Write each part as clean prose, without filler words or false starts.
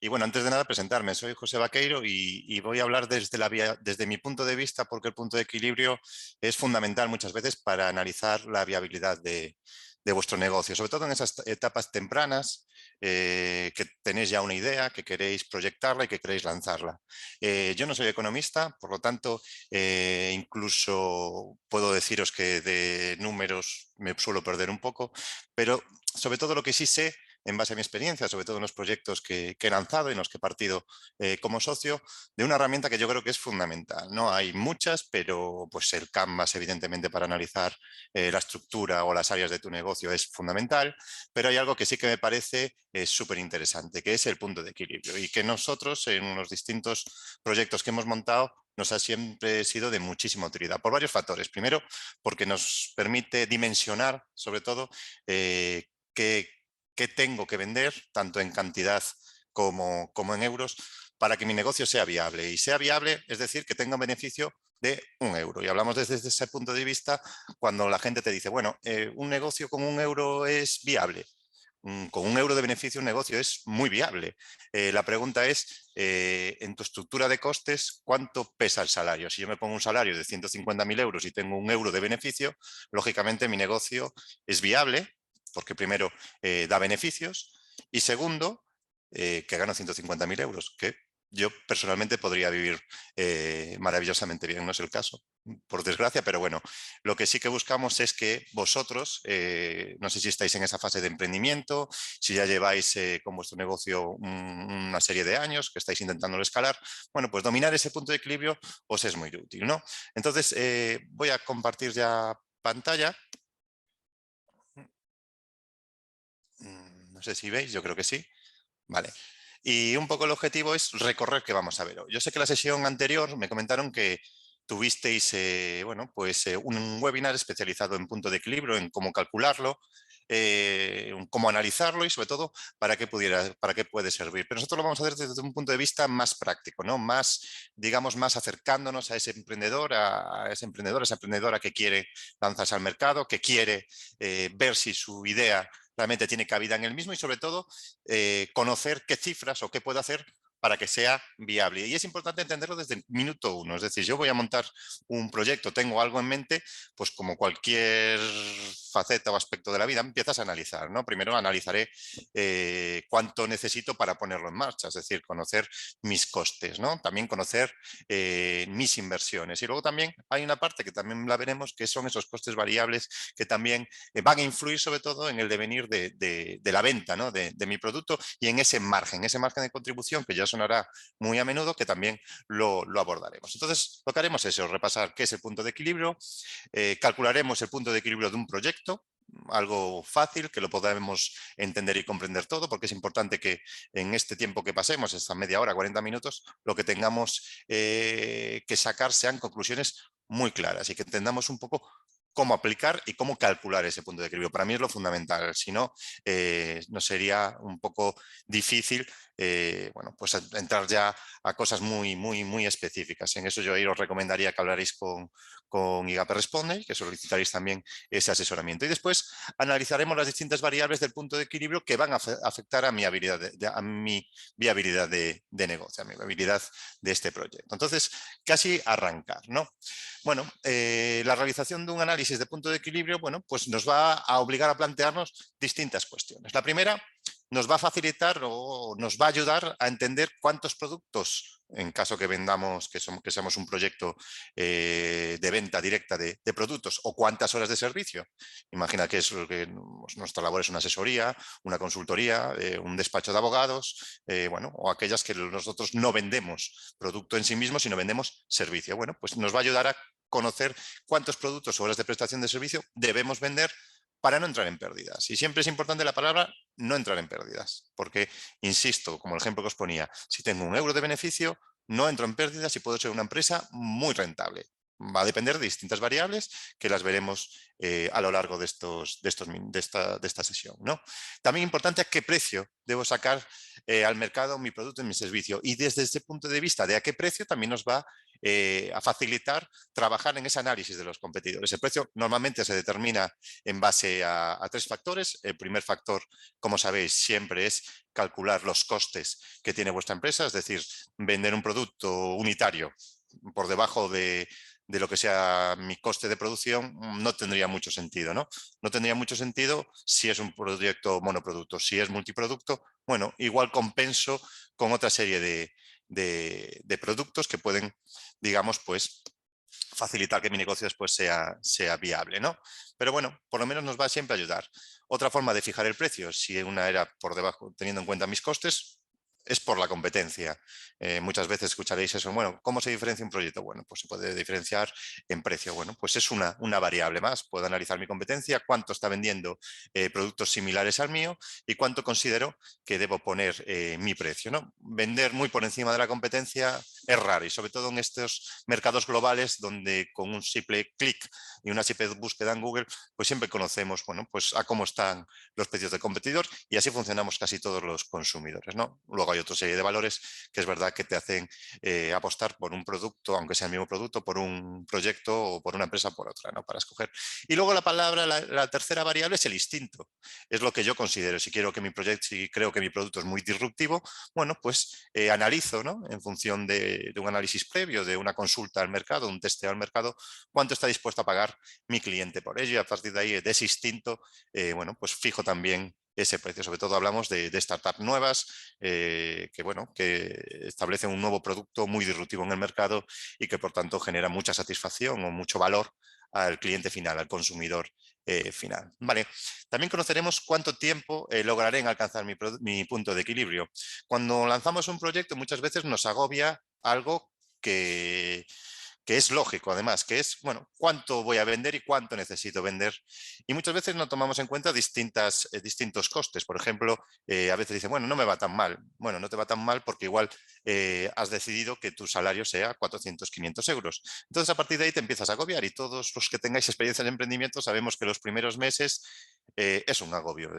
Y bueno, antes de nada presentarme, soy José Vaqueiro y voy a hablar desde mi punto de vista, porque el punto de equilibrio es fundamental muchas veces para analizar la viabilidad de vuestro negocio, sobre todo en esas etapas tempranas que tenéis ya una idea, que queréis proyectarla y que queréis lanzarla. Yo no soy economista, por lo tanto, incluso puedo deciros que de números me suelo perder un poco, pero sobre todo lo que sí sé, en base a mi experiencia, sobre todo en los proyectos que he lanzado y en los que he partido como socio, de una herramienta que yo creo que es fundamental, ¿no? Hay muchas, pero pues el Canvas, evidentemente, para analizar la estructura o las áreas de tu negocio es fundamental, pero hay algo que sí que me parece súper interesante, que es el punto de equilibrio y que nosotros en los distintos proyectos que hemos montado nos ha siempre sido de muchísima utilidad por varios factores. Primero, porque nos permite dimensionar, sobre todo, qué tengo que vender, tanto en cantidad como en euros, para que mi negocio sea viable. Y sea viable, es decir, que tenga un beneficio de 1 euro. Y hablamos desde ese punto de vista cuando la gente te dice, bueno, un negocio con 1 euro es viable. Con 1 euro de beneficio un negocio es muy viable. La pregunta es, en tu estructura de costes, ¿cuánto pesa el salario? Si yo me pongo un salario de 150.000 euros y tengo 1 euro de beneficio, lógicamente mi negocio es viable, porque primero da beneficios y segundo, que gano 150.000 euros, que yo personalmente podría vivir maravillosamente bien, no es el caso, por desgracia, pero bueno, lo que sí que buscamos es que vosotros, no sé si estáis en esa fase de emprendimiento, si ya lleváis con vuestro negocio una serie de años, que estáis intentando escalar, bueno, pues dominar ese punto de equilibrio os es muy útil, ¿no? Entonces, voy a compartir ya pantalla. No sé si veis, yo creo que sí. Vale. Y un poco el objetivo es recorrer qué vamos a ver hoy. Yo sé que la sesión anterior me comentaron que tuvisteis bueno, pues, un webinar especializado en punto de equilibrio, en cómo calcularlo, cómo analizarlo y sobre todo para qué puede servir. Pero nosotros lo vamos a hacer desde un punto de vista más práctico, ¿no? Más, digamos, más acercándonos a ese emprendedor, a esa emprendedora que quiere lanzarse al mercado, que quiere ver si su idea realmente tiene cabida en el mismo y sobre todo conocer qué cifras o qué puede hacer para que sea viable. Y es importante entenderlo desde el minuto uno. Es decir, yo voy a montar un proyecto, tengo algo en mente, pues como cualquier faceta o aspecto de la vida, empiezas a analizar, ¿no? Primero analizaré cuánto necesito para ponerlo en marcha, es decir, conocer mis costes, ¿no? También conocer mis inversiones. Y luego también hay una parte que también la veremos, que son esos costes variables que también van a influir sobre todo en el devenir de la venta, ¿no? de mi producto y en ese margen de contribución que ya sonará muy a menudo, que también lo abordaremos. Entonces, lo que haremos es repasar qué es el punto de equilibrio, calcularemos el punto de equilibrio de un proyecto, algo fácil, que lo podamos entender y comprender todo, porque es importante que en este tiempo que pasemos, esta media hora, 40 minutos, lo que tengamos que sacar sean conclusiones muy claras y que entendamos un poco cómo aplicar y cómo calcular ese punto de equilibrio. Para mí es lo fundamental, si no, no sería un poco difícil bueno, pues entrar ya a cosas muy específicas. En eso yo ahí os recomendaría que hablaréis con IGAPE Responde, que solicitaréis también ese asesoramiento. Y después analizaremos las distintas variables del punto de equilibrio que van a afectar a mi viabilidad de negocio, a mi viabilidad de este proyecto. Entonces, casi arrancar, ¿no? Bueno, la realización de un análisis de punto de equilibrio, bueno, pues nos va a obligar a plantearnos distintas cuestiones. La primera, nos va a facilitar o nos va a ayudar a entender cuántos productos, en caso que vendamos, que seamos un proyecto de venta directa de productos, o cuántas horas de servicio. Imagina que nuestra labor es una asesoría, una consultoría, un despacho de abogados, bueno, o aquellas que nosotros no vendemos producto en sí mismo, sino vendemos servicio. Bueno, pues nos va a ayudar a conocer cuántos productos o horas de prestación de servicio debemos vender para no entrar en pérdidas. Y siempre es importante la palabra no entrar en pérdidas, porque, insisto, como el ejemplo que os ponía, si tengo 1 euro de beneficio, no entro en pérdidas y puedo ser una empresa muy rentable. Va a depender de distintas variables que las veremos a lo largo de esta sesión, ¿no? También importante a qué precio debo sacar al mercado mi producto y mi servicio. Y desde este punto de vista de a qué precio también nos va a facilitar trabajar en ese análisis de los competidores. El precio normalmente se determina en base a 3 factores. El primer factor, como sabéis, siempre es calcular los costes que tiene vuestra empresa, es decir, vender un producto unitario por debajo de lo que sea mi coste de producción, no tendría mucho sentido, ¿no? No tendría mucho sentido si es un proyecto monoproducto. Si es multiproducto, bueno, igual compenso con otra serie de productos que pueden, digamos, pues facilitar que mi negocio después sea viable, ¿no? Pero bueno, por lo menos nos va siempre a ayudar. Otra forma de fijar el precio, si una era por debajo, teniendo en cuenta mis costes, es por la competencia. Muchas veces escucharéis eso, bueno, ¿cómo se diferencia un proyecto? Bueno, pues se puede diferenciar en precio. Bueno, pues es una variable más. Puedo analizar mi competencia, cuánto está vendiendo productos similares al mío y cuánto considero que debo poner mi precio, ¿no? Vender muy por encima de la competencia es raro y sobre todo en estos mercados globales donde con un simple clic y una simple búsqueda en Google, pues siempre conocemos, bueno, pues a cómo están los precios del competidor y así funcionamos casi todos los consumidores, ¿no? Luego hay otra serie de valores que es verdad que te hacen apostar por un producto, aunque sea el mismo producto, por un proyecto o por una empresa por otra, ¿no? Para escoger. Y luego la tercera variable es el instinto. Es lo que yo considero. Si quiero que mi proyecto, si creo que mi producto es muy disruptivo, bueno, pues analizo, ¿no? En función de un análisis previo, de una consulta al mercado, un testeo al mercado, cuánto está dispuesto a pagar mi cliente por ello y a partir de ahí, de ese instinto, bueno, pues fijo también ese precio. Sobre todo hablamos de startups nuevas que, bueno, que establecen un nuevo producto muy disruptivo en el mercado y que por tanto genera mucha satisfacción o mucho valor al cliente final, al consumidor final. Vale. También conoceremos cuánto tiempo lograré en alcanzar mi punto de equilibrio. Cuando lanzamos un proyecto muchas veces nos agobia algo que es lógico, además, que es, bueno, cuánto voy a vender y cuánto necesito vender. Y muchas veces no tomamos en cuenta distintos costes. Por ejemplo, a veces dicen, bueno, no me va tan mal. Bueno, no te va tan mal porque igual has decidido que tu salario sea 400, 500 euros. Entonces, a partir de ahí te empiezas a agobiar y todos los que tengáis experiencia en emprendimiento sabemos que los primeros meses es un agobio.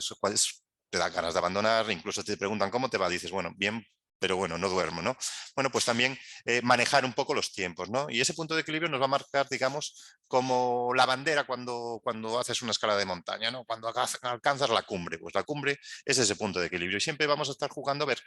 Te da ganas de abandonar, incluso te preguntan cómo te va, dices, bueno, bien, pero bueno, no duermo, ¿no? Bueno, pues también manejar un poco los tiempos, ¿no? Y ese punto de equilibrio nos va a marcar, digamos, como la bandera cuando haces una escala de montaña, ¿no? Cuando alcanzas la cumbre, pues la cumbre es ese punto de equilibrio y siempre vamos a estar jugando a ver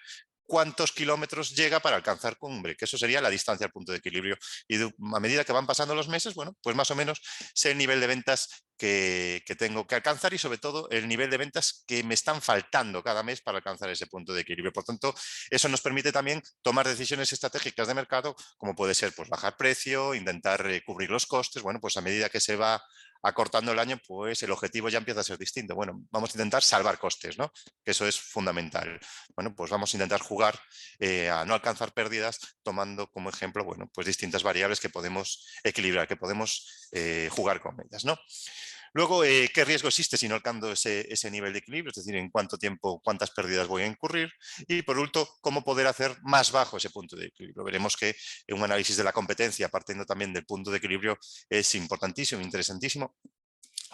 cuántos kilómetros llega para alcanzar cumbre, que eso sería la distancia al punto de equilibrio. Y a medida que van pasando los meses, bueno, pues más o menos sé el nivel de ventas que tengo que alcanzar y sobre todo el nivel de ventas que me están faltando cada mes para alcanzar ese punto de equilibrio. Por tanto, eso nos permite también tomar decisiones estratégicas de mercado, como puede ser pues, bajar precio, intentar cubrir los costes. Bueno, pues a medida que se va acortando el año, pues el objetivo ya empieza a ser distinto. Bueno, vamos a intentar salvar costes, ¿no? Que eso es fundamental. Bueno, pues vamos a intentar jugar a no alcanzar pérdidas tomando como ejemplo, bueno, pues distintas variables que podemos equilibrar, que podemos jugar con ellas, ¿no? Luego, ¿qué riesgo existe si no alcanzo ese nivel de equilibrio? Es decir, en cuánto tiempo, cuántas pérdidas voy a incurrir. Y por último, cómo poder hacer más bajo ese punto de equilibrio. Veremos que un análisis de la competencia, partiendo también del punto de equilibrio, es importantísimo, interesantísimo,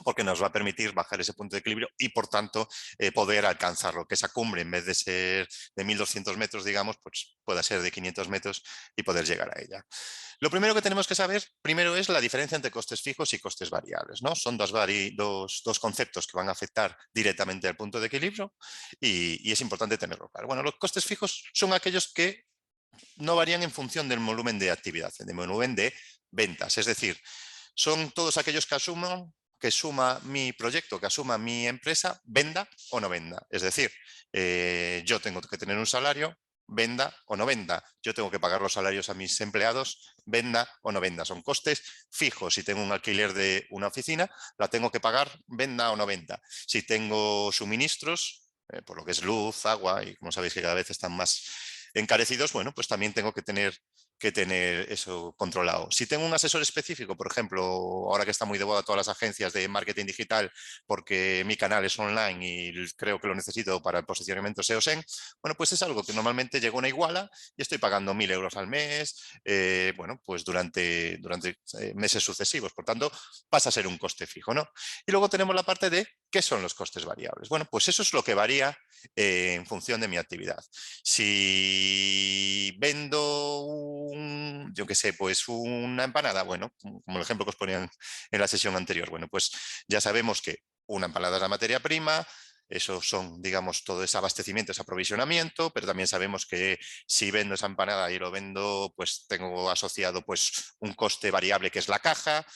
porque nos va a permitir bajar ese punto de equilibrio y, por tanto, poder alcanzarlo. Que esa cumbre, en vez de ser de 1.200 metros, digamos, pues pueda ser de 500 metros y poder llegar a ella. Lo primero que tenemos que saber, primero, es la diferencia entre costes fijos y costes variables, ¿no? Son dos conceptos que van a afectar directamente al punto de equilibrio y es importante tenerlo claro. Bueno, los costes fijos son aquellos que no varían en función del volumen de actividad, del volumen de ventas. Es decir, son todos aquellos que suma mi proyecto, que asuma mi empresa, venda o no venda. Es decir, yo tengo que tener un salario, venda o no venda. Yo tengo que pagar los salarios a mis empleados, venda o no venda. Son costes fijos. Si tengo un alquiler de una oficina, la tengo que pagar, venda o no venda. Si tengo suministros, por lo que es luz, agua, y como sabéis que cada vez están más encarecidos, bueno, pues también tengo que tener eso controlado. Si tengo un asesor específico, por ejemplo, ahora que está muy de moda todas las agencias de marketing digital, porque mi canal es online y creo que lo necesito para el posicionamiento SEO-SEM, bueno, pues es algo que normalmente llega a una iguala y estoy pagando 1.000 euros al mes, bueno, pues durante meses sucesivos. Por tanto, pasa a ser un coste fijo, ¿no? Y luego tenemos la parte de ¿Qué son los costes variables? Bueno, pues eso es lo que varía en función de mi actividad. Si vendo yo qué sé, pues una empanada, bueno, como el ejemplo que os ponían en la sesión anterior, bueno, pues ya sabemos que una empanada es la materia prima, eso son, digamos, todo ese abastecimiento, ese aprovisionamiento, pero también sabemos que si vendo esa empanada y lo vendo, pues tengo asociado pues un coste variable que es la caja,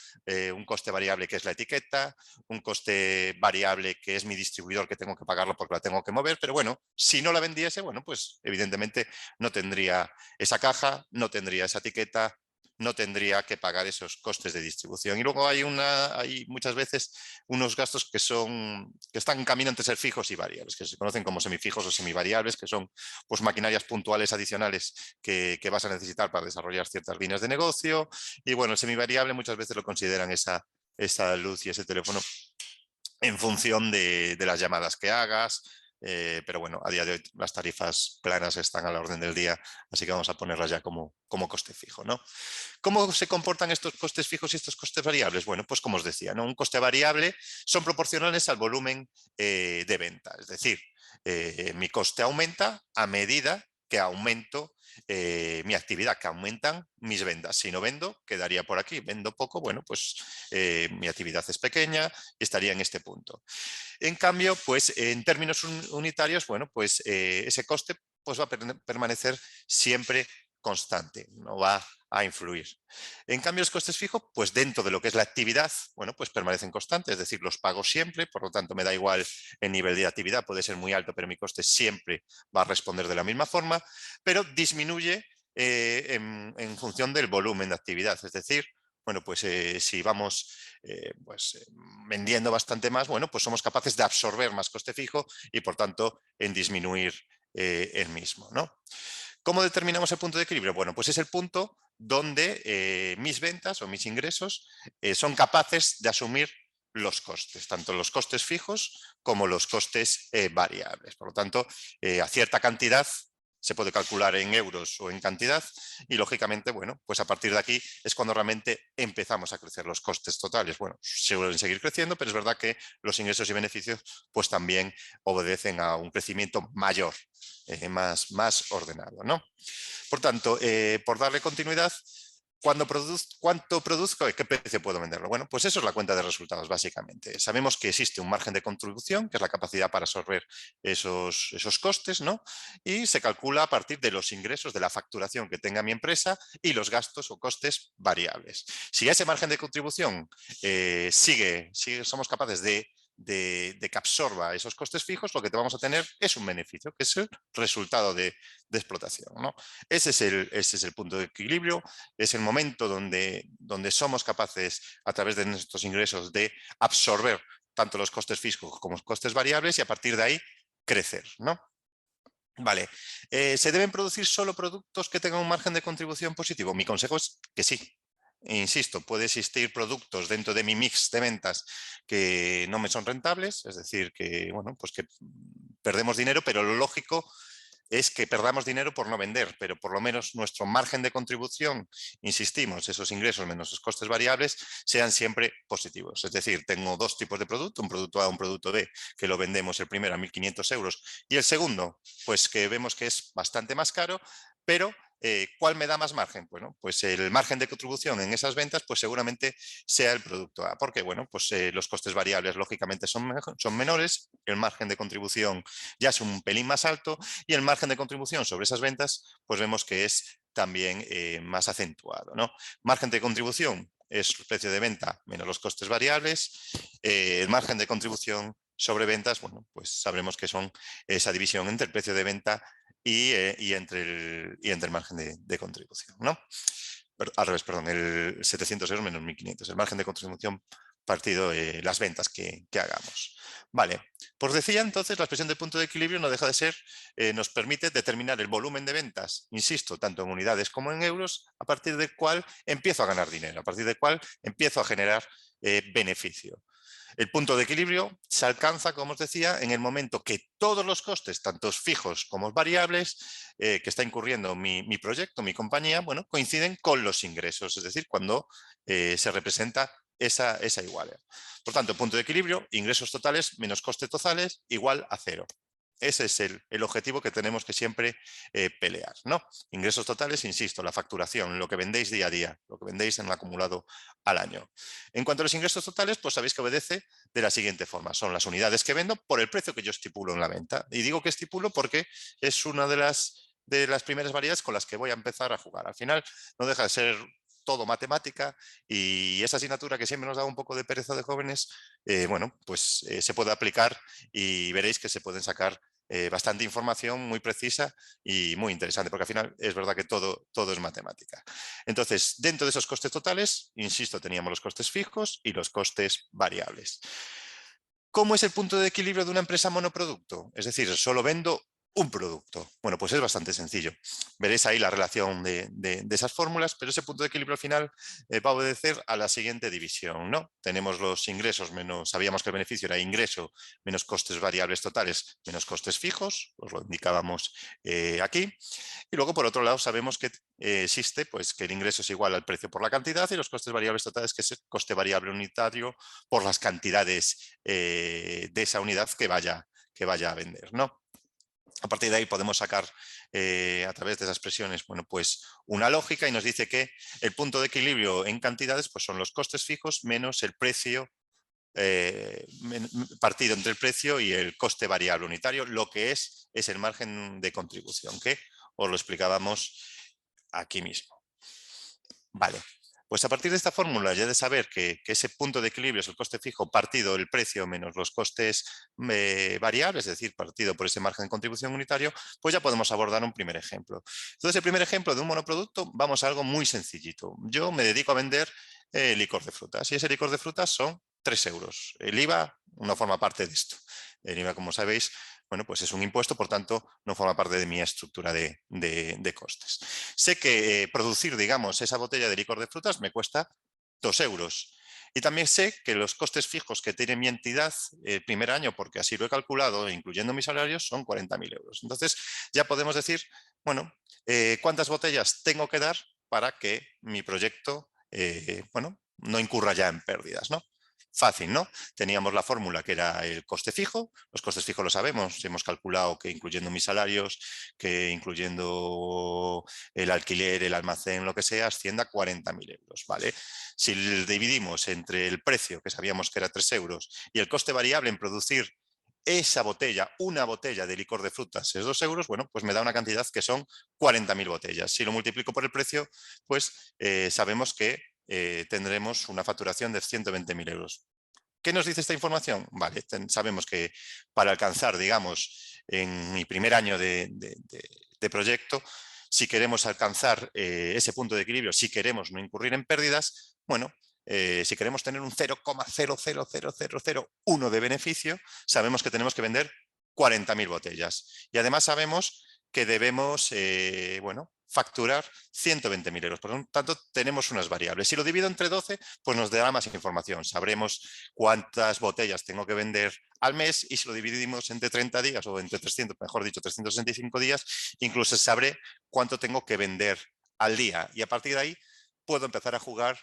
un coste variable que es la etiqueta, un coste variable que es mi distribuidor que tengo que pagarlo porque la tengo que mover, pero bueno, si no la vendiese, bueno, pues evidentemente no tendría esa caja, no tendría esa etiqueta, no tendría que pagar esos costes de distribución. Y luego hay muchas veces unos gastos que están en camino entre ser fijos y variables, que se conocen como semifijos o semivariables, que son pues maquinarias puntuales adicionales que vas a necesitar para desarrollar ciertas líneas de negocio. Y bueno, el semivariable muchas veces lo consideran esa luz y ese teléfono en función de las llamadas que hagas. Pero bueno, a día de hoy las tarifas planas están a la orden del día, así que vamos a ponerlas ya como coste fijo, ¿no? ¿Cómo se comportan estos costes fijos y estos costes variables? Bueno, pues como os decía, ¿no? Un coste variable son proporcionales al volumen de venta, es decir, mi coste aumenta a medida que aumento mi actividad, que aumentan mis ventas. Si no vendo, quedaría por aquí. Vendo poco, bueno, pues mi actividad es pequeña y estaría en este punto. En cambio, pues en términos unitarios, bueno, pues ese coste pues, va a permanecer siempre constante, no va a influir. En cambio, los costes fijos, pues dentro de lo que es la actividad, bueno, pues permanecen constantes, es decir, los pago siempre, por lo tanto me da igual el nivel de actividad, puede ser muy alto, pero mi coste siempre va a responder de la misma forma, pero disminuye en función del volumen de actividad, es decir, bueno, pues si vamos vendiendo bastante más, bueno, pues somos capaces de absorber más coste fijo y por tanto en disminuir el mismo, ¿no? ¿Cómo determinamos el punto de equilibrio? Bueno, pues es el punto donde mis ventas o mis ingresos son capaces de asumir los costes, tanto los costes fijos como los costes variables. Por lo tanto, a cierta cantidad se puede calcular en euros o en cantidad y lógicamente, bueno, pues a partir de aquí es cuando realmente empezamos a crecer los costes totales. Bueno, se vuelven a seguir creciendo, pero es verdad que los ingresos y beneficios pues también obedecen a un crecimiento mayor, más ordenado, ¿no? Por tanto, por darle continuidad, ¿cuánto produzco y qué precio puedo venderlo? Bueno, pues eso es la cuenta de resultados, básicamente. Sabemos que existe un margen de contribución, que es la capacidad para absorber esos costes, ¿no? Y se calcula a partir de los ingresos, de la facturación que tenga mi empresa y los gastos o costes variables. Si ese margen de contribución somos capaces de que absorba esos costes fijos, lo que te vamos a tener es un beneficio, que es el resultado de explotación, ¿no? Ese es el punto de equilibrio, es el momento donde somos capaces, a través de nuestros ingresos, de absorber tanto los costes fijos como los costes variables y a partir de ahí crecer, ¿no? Vale, ¿se deben producir solo productos que tengan un margen de contribución positivo? Mi consejo es que sí. Insisto, puede existir productos dentro de mi mix de ventas que no me son rentables, es decir, que, bueno, pues que perdemos dinero, pero lo lógico es que perdamos dinero por no vender, pero por lo menos nuestro margen de contribución, insistimos, esos ingresos menos los costes variables, sean siempre positivos. Es decir, tengo dos tipos de producto, un producto A, un producto B, que lo vendemos el primero a 1.500 euros y el segundo, pues que vemos que es bastante más caro, pero ¿cuál me da más margen? Bueno, pues el margen de contribución en esas ventas, pues seguramente sea el producto A, porque bueno, pues los costes variables lógicamente son menores, el margen de contribución ya es un pelín más alto y el margen de contribución sobre esas ventas, pues vemos que es también más acentuado, ¿no? Margen de contribución es el precio de venta menos los costes variables, el margen de contribución sobre ventas, bueno, pues sabremos que son esa división entre el precio de venta y entre el margen de contribución, ¿no? Al revés, perdón, el 700 euros menos 1.500, el margen de contribución partido las ventas que hagamos. Vale, pues decía entonces, la expresión del punto de equilibrio no deja de ser, nos permite determinar el volumen de ventas, insisto, tanto en unidades como en euros, a partir del cual empiezo a ganar dinero, a partir del cual empiezo a generar beneficio. El punto de equilibrio se alcanza, como os decía, en el momento que todos los costes, tanto fijos como variables, que está incurriendo mi proyecto, mi compañía, bueno, coinciden con los ingresos, es decir, cuando se representa esa igualdad. Por tanto, punto de equilibrio, ingresos totales menos costes totales igual a 0. Ese es el objetivo que tenemos que siempre pelear, ¿no? Ingresos totales, insisto, la facturación, lo que vendéis día a día, lo que vendéis en el acumulado al año. En cuanto a los ingresos totales, pues sabéis que obedece de la siguiente forma. Son las unidades que vendo por el precio que yo estipulo en la venta. Y digo que estipulo porque es una de las primeras variables con las que voy a empezar a jugar. Al final no deja de ser todo matemática y esa asignatura que siempre nos da un poco de pereza de jóvenes, bueno, pues se puede aplicar y veréis que se pueden sacar bastante información muy precisa y muy interesante, porque al final es verdad que todo es matemática. Entonces, dentro de esos costes totales, insisto, teníamos los costes fijos y los costes variables. ¿Cómo es el punto de equilibrio de una empresa monoproducto? Es decir, solo vendo un producto. Bueno, pues es bastante sencillo. Veréis ahí la relación de esas fórmulas, pero ese punto de equilibrio al final va a obedecer a la siguiente división, ¿no? Tenemos los ingresos menos, sabíamos que el beneficio era ingreso menos costes variables totales menos costes fijos, os lo indicábamos aquí. Y luego, por otro lado, sabemos que existe pues, que el ingreso es igual al precio por la cantidad y los costes variables totales, que es el coste variable unitario por las cantidades de esa unidad que vaya a vender, ¿no? A partir de ahí podemos sacar a través de esas expresiones, bueno, pues una lógica y nos dice que el punto de equilibrio en cantidades pues son los costes fijos menos el precio partido entre el precio y el coste variable unitario, lo que es el margen de contribución, que os lo explicábamos aquí mismo. Vale. Pues a partir de esta fórmula, ya de saber que ese punto de equilibrio es el coste fijo partido el precio menos los costes variables, es decir, partido por ese margen de contribución unitario, pues ya podemos abordar un primer ejemplo. Entonces, el primer ejemplo de un monoproducto, vamos a algo muy sencillito. Yo me dedico a vender licor de frutas y ese licor de frutas son 3 euros. El IVA no forma parte de esto. El IVA, como sabéis, bueno, pues es un impuesto, por tanto, no forma parte de mi estructura de costes. Sé que producir, digamos, esa botella de licor de frutas me cuesta 2 euros. Y también sé que los costes fijos que tiene mi entidad el primer año, porque así lo he calculado, incluyendo mis salarios, son 40.000 euros. Entonces, ya podemos decir, bueno, ¿cuántas botellas tengo que dar para que mi proyecto, bueno, no incurra ya en pérdidas, ¿no? Fácil, ¿no? Teníamos la fórmula que era el coste fijo. Los costes fijos lo sabemos. Hemos calculado que incluyendo mis salarios, que incluyendo el alquiler, el almacén, lo que sea, ascienda a 40.000 euros, ¿vale? Si dividimos entre el precio, que sabíamos que era 3 euros, y el coste variable en producir esa botella, una botella de licor de frutas es 2 euros, bueno, pues me da una cantidad que son 40.000 botellas. Si lo multiplico por el precio, pues sabemos que tendremos una facturación de 120.000 euros. ¿Qué nos dice esta información? Vale, sabemos que para alcanzar, digamos, en mi primer año de proyecto, si queremos alcanzar ese punto de equilibrio, si queremos no incurrir en pérdidas, bueno, si queremos tener un 0,0000001 de beneficio, sabemos que tenemos que vender 40.000 botellas. Y además sabemos que debemos, bueno, facturar 120.000 euros. Por lo tanto, tenemos unas variables. Si lo divido entre 12, pues nos dará más información. Sabremos cuántas botellas tengo que vender al mes y si lo dividimos entre 30 días o entre 300, mejor dicho, 365 días, incluso sabré cuánto tengo que vender al día. Y a partir de ahí puedo empezar a jugar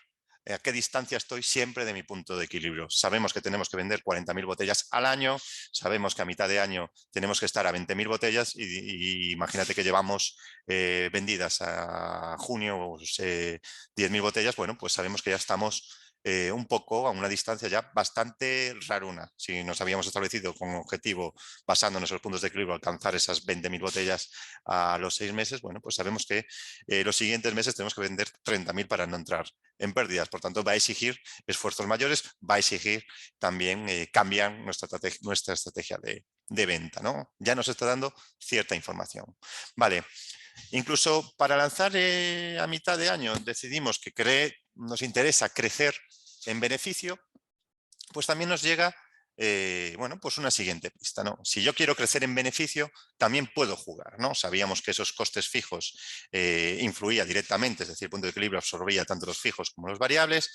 a qué distancia estoy siempre de mi punto de equilibrio. Sabemos que tenemos que vender 40.000 botellas al año, sabemos que a mitad de año tenemos que estar a 20.000 botellas y imagínate que llevamos vendidas a junio 10.000 botellas, bueno, pues sabemos que ya estamos un poco a una distancia ya bastante raruna. Si nos habíamos establecido como objetivo, basándonos en los puntos de equilibrio, alcanzar esas 20.000 botellas a los 6 meses, bueno, pues sabemos que los siguientes meses tenemos que vender 30.000 para no entrar en pérdidas. Por tanto, va a exigir esfuerzos mayores, va a exigir también cambiar nuestra estrategia de venta, ¿no? Ya nos está dando cierta información. Vale. Incluso para lanzar a mitad de año decidimos que nos interesa crecer en beneficio, pues también nos llega bueno, pues una siguiente pista, ¿no? Si yo quiero crecer en beneficio, también puedo jugar, ¿no? Sabíamos que esos costes fijos influía directamente, es decir, el punto de equilibrio absorbía tanto los fijos como los variables,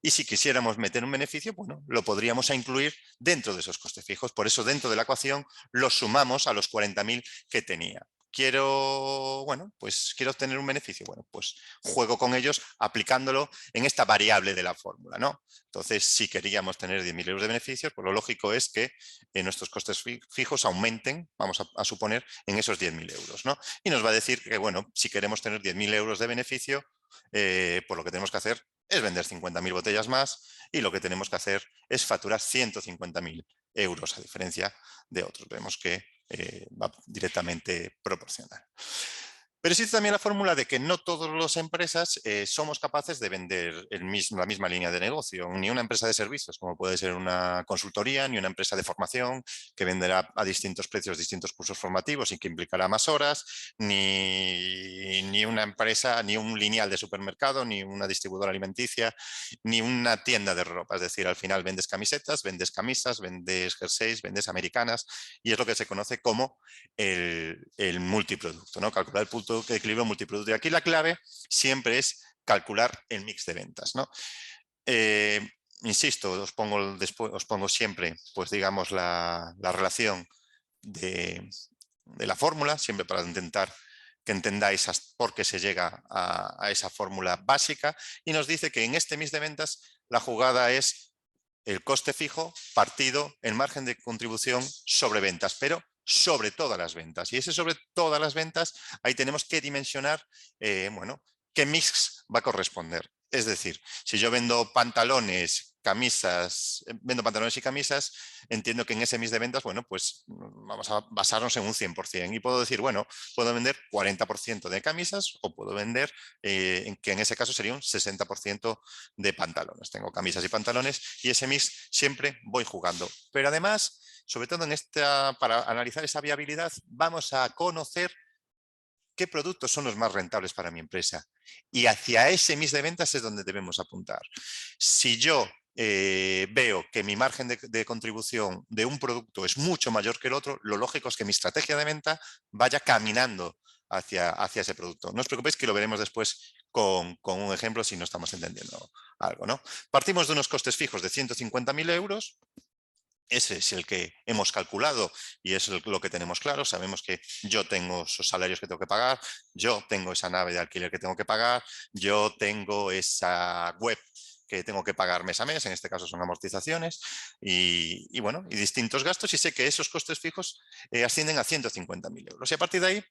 y si quisiéramos meter un beneficio, bueno, lo podríamos incluir dentro de esos costes fijos. Por eso, dentro de la ecuación, los sumamos a los 40.000 que tenía. quiero, bueno, pues quiero obtener un beneficio. Bueno, pues juego con ellos aplicándolo en esta variable de la fórmula, ¿no? Entonces, si queríamos tener 10.000 euros de beneficios, pues lo lógico es que nuestros costes fijos aumenten, vamos a suponer, en esos 10.000 euros, ¿no? Y nos va a decir que, bueno, si queremos tener 10.000 euros de beneficio, pues lo que tenemos que hacer es vender 50.000 botellas más y lo que tenemos que hacer es facturar 150.000 euros a diferencia de otros. Vemos que va directamente proporcional. Pero existe también la fórmula de que no todas las empresas somos capaces de vender la misma línea de negocio, ni una empresa de servicios, como puede ser una consultoría, ni una empresa de formación que venderá a distintos precios distintos cursos formativos y que implicará más horas, ni una empresa, ni un lineal de supermercado, ni una distribuidora alimenticia, ni una tienda de ropa. Es decir, al final vendes camisetas, vendes camisas, vendes jerseys, vendes americanas y es lo que se conoce como el multiproducto, ¿no? Calcular el punto de equilibrio multiproducto. Y aquí la clave siempre es calcular el mix de ventas, ¿no? Insisto, os pongo siempre, pues digamos, la relación de la fórmula, siempre para intentar que entendáis por qué se llega a esa fórmula básica y nos dice que en este mix de ventas la jugada es el coste fijo partido el margen de contribución sobre ventas, pero sobre todas las ventas. Y ese sobre todas las ventas, ahí tenemos que dimensionar, bueno, qué mix va a corresponder. Es decir, si yo vendo pantalones, camisas, vendo pantalones y camisas, entiendo que en ese mix de ventas, bueno, pues vamos a basarnos en un 100%. Y puedo decir, bueno, puedo vender 40% de camisas o puedo vender, que en ese caso sería un 60% de pantalones. Tengo camisas y pantalones y ese mix siempre voy jugando. Pero además, sobre todo para analizar esa viabilidad, vamos a conocer qué productos son los más rentables para mi empresa. Y hacia ese mix de ventas es donde debemos apuntar. Si yo veo que mi margen de contribución de un producto es mucho mayor que el otro, lo lógico es que mi estrategia de venta vaya caminando hacia ese producto. No os preocupéis que lo veremos después con un ejemplo si no estamos entendiendo algo, ¿no? Partimos de unos costes fijos de 150.000 euros. Ese es el que hemos calculado y es lo que tenemos claro. Sabemos que yo tengo esos salarios que tengo que pagar, yo tengo esa nave de alquiler que tengo que pagar, yo tengo esa web que tengo que pagar mes a mes, en este caso son amortizaciones y bueno, y distintos gastos y sé que esos costes fijos ascienden a 150.000 euros. Y a partir de ahí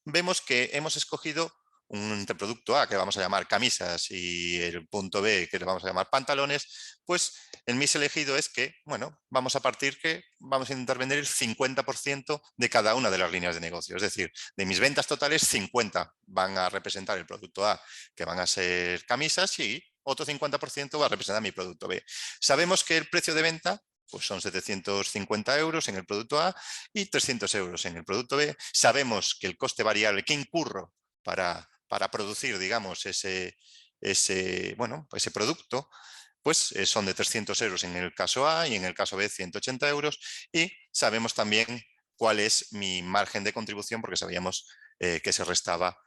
vemos que hemos escogido un producto A que vamos a llamar camisas y el punto B que le vamos a llamar pantalones, pues el mix elegido es que, bueno, vamos a partir que vamos a intentar vender el 50% de cada una de las líneas de negocio. Es decir, de mis ventas totales, 50 van a representar el producto A, que van a ser camisas, y otro 50% va a representar mi producto B. Sabemos que el precio de venta pues son 750 euros en el producto A y 300 euros en el producto B. Sabemos que el coste variable que incurro para producir, digamos, bueno, ese producto, pues son de 300 euros en el caso A y en el caso B 180 euros. Y sabemos también cuál es mi margen de contribución porque sabíamos que se restaba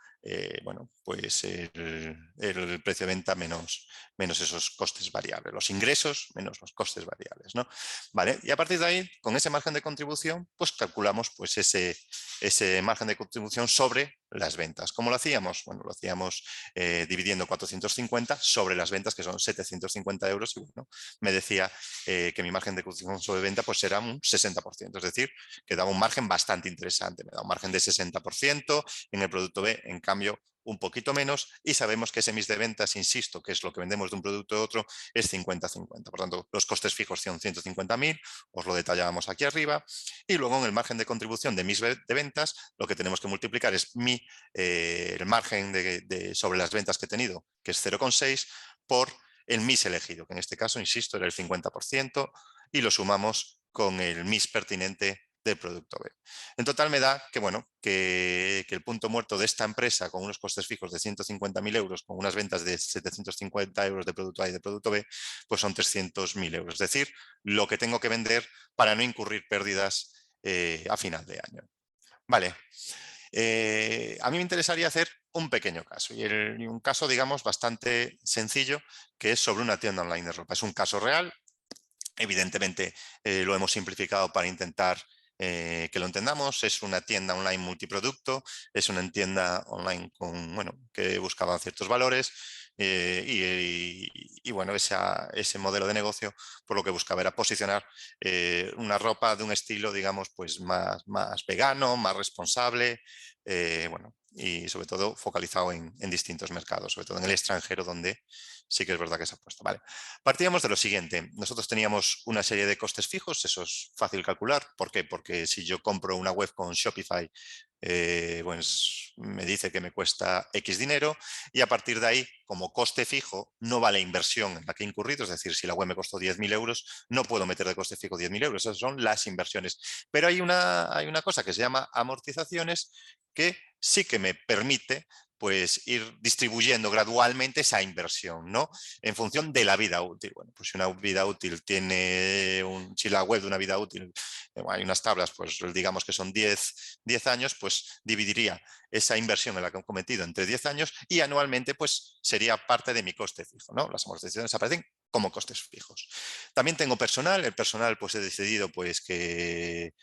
bueno, pues el precio de venta menos esos costes variables, los ingresos menos los costes variables, ¿no? Vale, y a partir de ahí, con ese margen de contribución, pues calculamos pues ese margen de contribución sobre las ventas. ¿Cómo lo hacíamos? Bueno, lo hacíamos dividiendo 450 sobre las ventas, que son 750 euros, y bueno, me decía que mi margen de contribución sobre venta pues era un 60%, es decir, que daba un margen bastante interesante, me da un margen de 60%, en el producto B, en cambio, un poquito menos, y sabemos que ese mix de ventas, insisto, que es lo que vendemos de un producto a otro, es 50-50. Por tanto, los costes fijos son 150.000, os lo detallábamos aquí arriba, y luego en el margen de contribución de mix de ventas, lo que tenemos que multiplicar es el margen sobre las ventas que he tenido, que es 0,6, por el mix elegido, que en este caso, insisto, era el 50%, y lo sumamos con el mix pertinente del producto B. En total me da que, bueno, que el punto muerto de esta empresa con unos costes fijos de 150.000 euros, con unas ventas de 750 euros de producto A y de producto B, pues son 300.000 euros. Es decir, lo que tengo que vender para no incurrir pérdidas a final de año. Vale. A mí me interesaría hacer un pequeño caso y un caso, digamos, bastante sencillo, que es sobre una tienda online de ropa. Es un caso real. Evidentemente lo hemos simplificado para intentar que lo entendamos, es una tienda online multiproducto, es una tienda online con, bueno, que buscaba ciertos valores y bueno, ese modelo de negocio por lo que buscaba era posicionar una ropa de un estilo, digamos, pues más vegano, más responsable, bueno, y sobre todo focalizado en distintos mercados, sobre todo en el extranjero, donde sí que es verdad que se ha puesto. Vale. Partíamos de lo siguiente. Nosotros teníamos una serie de costes fijos, eso es fácil calcular. ¿Por qué? Porque si yo compro una web con Shopify, pues me dice que me cuesta X dinero y a partir de ahí, como coste fijo, no vale inversión en la que he incurrido. Es decir, si la web me costó 10.000 euros, no puedo meter de coste fijo 10.000 euros. Esas son las inversiones. Pero hay una cosa que se llama amortizaciones que sí que me permite pues ir distribuyendo gradualmente esa inversión, ¿no? En función de la vida útil. Bueno, pues si una vida útil tiene, si la web de una vida útil, hay unas tablas, pues digamos que son 10 años, pues dividiría esa inversión en la que he cometido entre 10 años y anualmente pues sería parte de mi coste fijo, ¿no? Las amortizaciones aparecen como costes fijos. También tengo personal, el personal pues he decidido pues que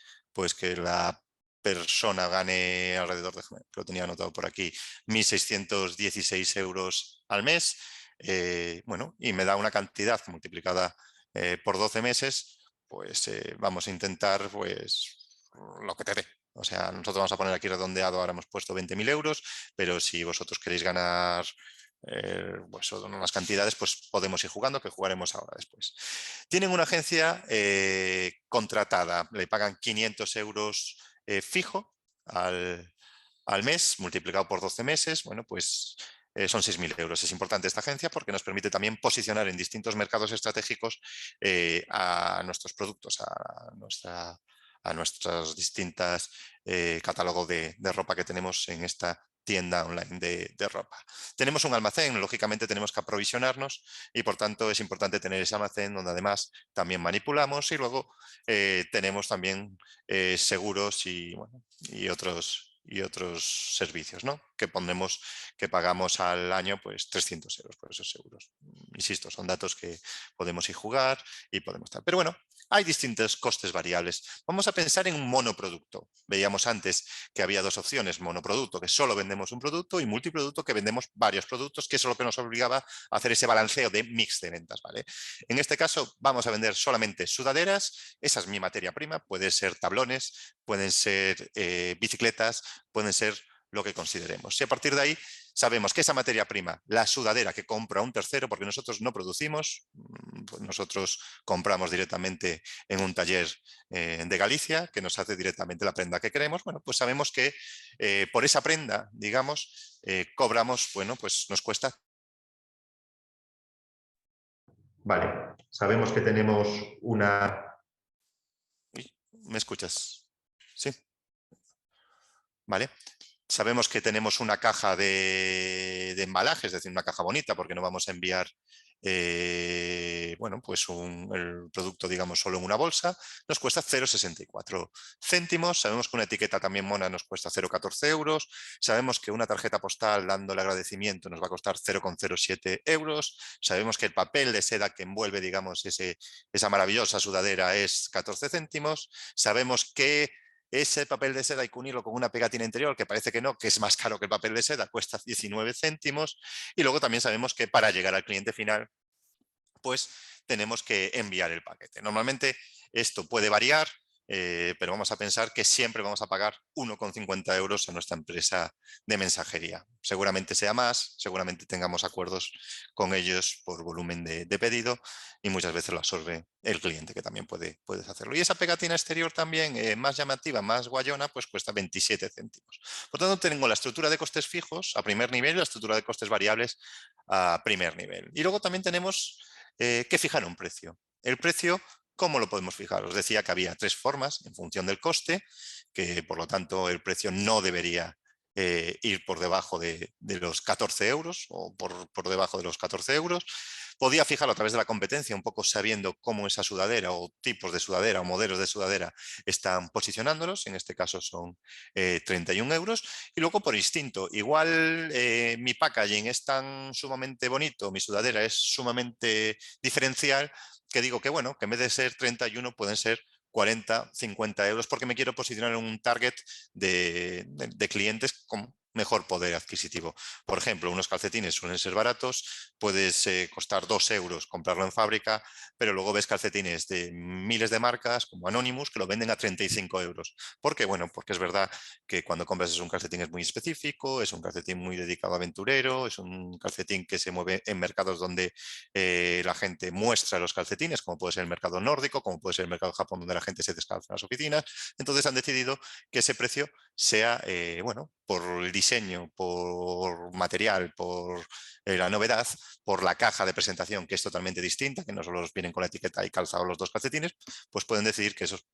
la persona gane alrededor de, que lo tenía anotado por aquí, 1.616 euros al mes, bueno, y me da una cantidad multiplicada por 12 meses, pues vamos a intentar pues lo que te dé. O sea, nosotros vamos a poner aquí redondeado, ahora hemos puesto 20.000 euros, pero si vosotros queréis ganar pues unas cantidades, pues podemos ir jugando, que jugaremos ahora después. Tienen una agencia contratada, le pagan 500 euros fijo al mes, multiplicado por 12 meses, bueno, pues son 6.000 euros. Es importante esta agencia porque nos permite también posicionar en distintos mercados estratégicos a nuestros productos, a nuestras distintas catálogos de ropa que tenemos en esta tienda online de ropa. Tenemos un almacén, lógicamente tenemos que aprovisionarnos y por tanto es importante tener ese almacén donde además también manipulamos y luego tenemos también seguros bueno, y otros servicios, ¿no? Que pagamos al año pues 300 euros por esos seguros. Insisto, son datos que podemos ir jugar y podemos estar. Pero bueno, hay distintos costes variables. Vamos a pensar en un monoproducto. Veíamos antes que había dos opciones, monoproducto, que solo vendemos un producto, y multiproducto, que vendemos varios productos, que eso es lo que nos obligaba a hacer ese balanceo de mix de ventas, ¿vale? En este caso vamos a vender solamente sudaderas, esa es mi materia prima, puede ser tablones, pueden ser bicicletas, pueden ser lo que consideremos. Y a partir de ahí sabemos que esa materia prima, la sudadera que compra un tercero, porque nosotros no producimos, pues nosotros compramos directamente en un taller de Galicia que nos hace directamente la prenda que queremos, bueno, pues sabemos que por esa prenda, digamos, cobramos, bueno, pues nos cuesta. Vale, sabemos que tenemos una... ¿Me escuchas? Sí. Vale. Sabemos que tenemos una caja de embalaje, es decir, una caja bonita, porque no vamos a enviar bueno, pues el producto, digamos, solo en una bolsa. Nos cuesta 0,64 céntimos. Sabemos que una etiqueta también mona nos cuesta 0,14 euros. Sabemos que una tarjeta postal dándole agradecimiento nos va a costar 0,07 euros. Sabemos que el papel de seda que envuelve, digamos, esa maravillosa sudadera es 14 céntimos. Sabemos que ese papel de seda hay que unirlo con una pegatina interior, que parece que no, que es más caro que el papel de seda, cuesta 19 céntimos. Y luego también sabemos que para llegar al cliente final, pues tenemos que enviar el paquete. Normalmente esto puede variar, pero vamos a pensar que siempre vamos a pagar 1,50 euros a nuestra empresa de mensajería. Seguramente sea más, seguramente tengamos acuerdos con ellos por volumen de pedido y muchas veces lo absorbe el cliente, que también puedes hacerlo. Y esa pegatina exterior también, más llamativa, más guayona, pues cuesta 27 céntimos. Por tanto, tengo la estructura de costes fijos a primer nivel y la estructura de costes variables a primer nivel. Y luego también tenemos que fijar un precio. El precio, ¿cómo lo podemos fijar? Os decía que había tres formas en función del coste, que por lo tanto el precio no debería ir por debajo de los 14 euros o por debajo de los 14 euros. Podía fijarlo a través de la competencia, un poco sabiendo cómo esa sudadera o tipos de sudadera o modelos de sudadera están posicionándolos. En este caso son 31 euros. Y luego por instinto, igual mi packaging es tan sumamente bonito, mi sudadera es sumamente diferencial, que digo que bueno, que en vez de ser 31 pueden ser 40, 50 euros, porque me quiero posicionar en un target de clientes con mejor poder adquisitivo. Por ejemplo, unos calcetines suelen ser baratos, puedes costar 2 euros comprarlo en fábrica, pero luego ves calcetines de miles de marcas, como Anonymous, que lo venden a 35 euros. ¿Por qué? Bueno, porque es verdad que cuando compras es un calcetín es muy específico, es un calcetín muy dedicado a aventurero, es un calcetín que se mueve en mercados donde la gente muestra los calcetines, como puede ser el mercado nórdico, como puede ser el mercado Japón, donde la gente se descalza en las oficinas. Entonces han decidido que ese precio sea, bueno, por el diseño, por material, por la novedad, por la caja de presentación, que es totalmente distinta, que no solo vienen con la etiqueta y calzado los dos calcetines, pues pueden decidir que esos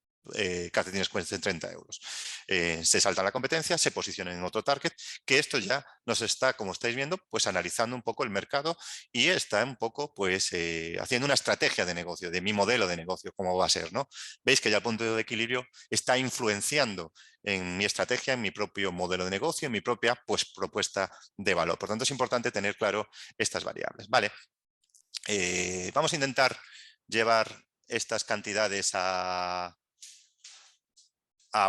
calcetines cuesten 30 euros. Se salta la competencia, se posicionan en otro target, que esto ya nos está, como estáis viendo, pues analizando un poco el mercado y está un poco pues haciendo una estrategia de negocio, de mi modelo de negocio, cómo va a ser, ¿no? Veis que ya el punto de equilibrio está influenciando en mi estrategia, en mi propio modelo de negocio, en mi propia pues propuesta de valor. Por tanto, es importante tener claro estas variables. Vale, vamos a intentar llevar estas cantidades a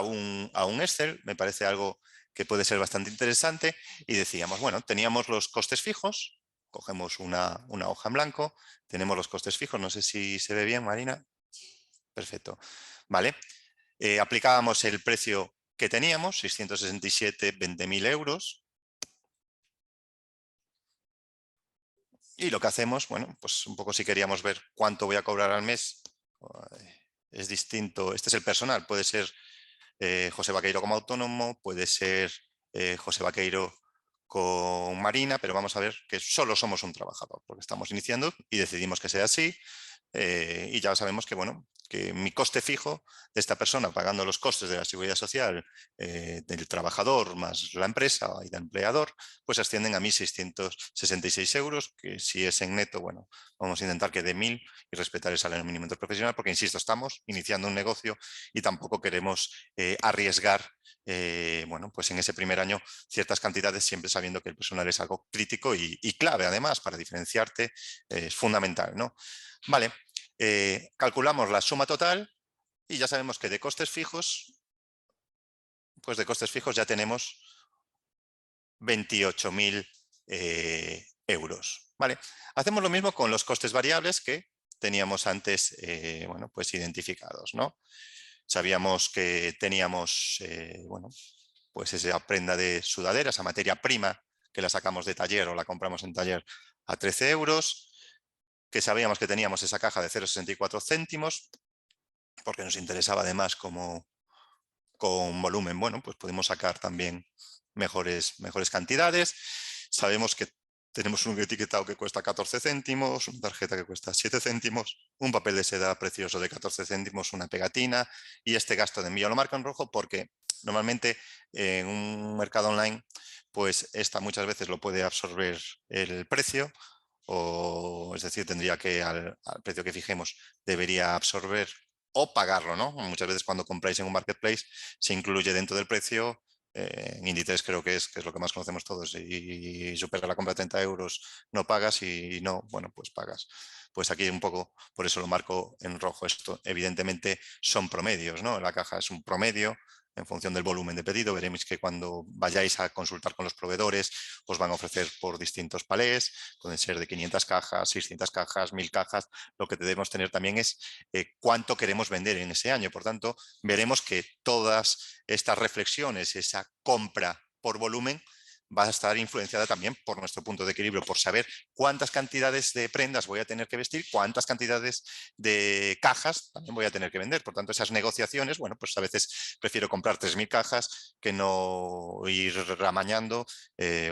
un Excel, me parece algo que puede ser bastante interesante, y decíamos, bueno, teníamos los costes fijos, cogemos una hoja en blanco, tenemos los costes fijos, no sé si se ve bien, Marina. Perfecto. Vale. Aplicábamos el precio que teníamos, 667, 20.000 euros. Y lo que hacemos, bueno, pues un poco si queríamos ver cuánto voy a cobrar al mes, es distinto. Este es el personal, puede ser José Vaqueiro como autónomo, puede ser José Vaqueiro con Marina, pero vamos a ver que solo somos un trabajador, porque estamos iniciando y decidimos que sea así. Y ya sabemos que, bueno, que mi coste fijo de esta persona pagando los costes de la seguridad social del trabajador más la empresa y del empleador, pues ascienden a 1.666 euros, que si es en neto, bueno, vamos a intentar que de 1.000 y respetar el salario mínimo interprofesional, porque, insisto, estamos iniciando un negocio y tampoco queremos arriesgar bueno, pues en ese primer año ciertas cantidades, siempre sabiendo que el personal es algo crítico y clave, además, para diferenciarte, es fundamental, ¿no? Vale, calculamos la suma total y ya sabemos que de costes fijos, pues de costes fijos ya tenemos 28.000 euros. Vale, hacemos lo mismo con los costes variables que teníamos antes, bueno, pues identificados, ¿no? Sabíamos que teníamos, bueno, pues esa prenda de sudadera, esa materia prima que la sacamos de taller o la compramos en taller a 13 euros, que sabíamos que teníamos esa caja de 0,64 céntimos, porque nos interesaba además como con volumen, bueno, pues podemos sacar también mejores cantidades. Sabemos que tenemos un etiquetado que cuesta 14 céntimos, una tarjeta que cuesta 7 céntimos, un papel de seda precioso de 14 céntimos, una pegatina, y este gasto de envío lo marco en rojo porque normalmente en un mercado online, pues esta muchas veces lo puede absorber el precio, o es decir, tendría que al precio que fijemos debería absorber o pagarlo, ¿no? Muchas veces cuando compráis en un marketplace se incluye dentro del precio, en Inditex creo que es lo que más conocemos todos, y supera la compra de 30 euros no pagas, y no, bueno, pues pagas. Pues aquí un poco, por eso lo marco en rojo. Esto evidentemente son promedios, ¿no? La caja es un promedio en función del volumen de pedido. Veréis que cuando vayáis a consultar con los proveedores os van a ofrecer por distintos palés, pueden ser de 500 cajas, 600 cajas, 1.000 cajas. Lo que debemos tener también es cuánto queremos vender en ese año. Por tanto, veremos que todas estas reflexiones, esa compra por volumen, va a estar influenciada también por nuestro punto de equilibrio, por saber cuántas cantidades de prendas voy a tener que vestir, cuántas cantidades de cajas también voy a tener que vender. Por tanto, esas negociaciones, bueno, pues a veces prefiero comprar 3.000 cajas que no ir ramañando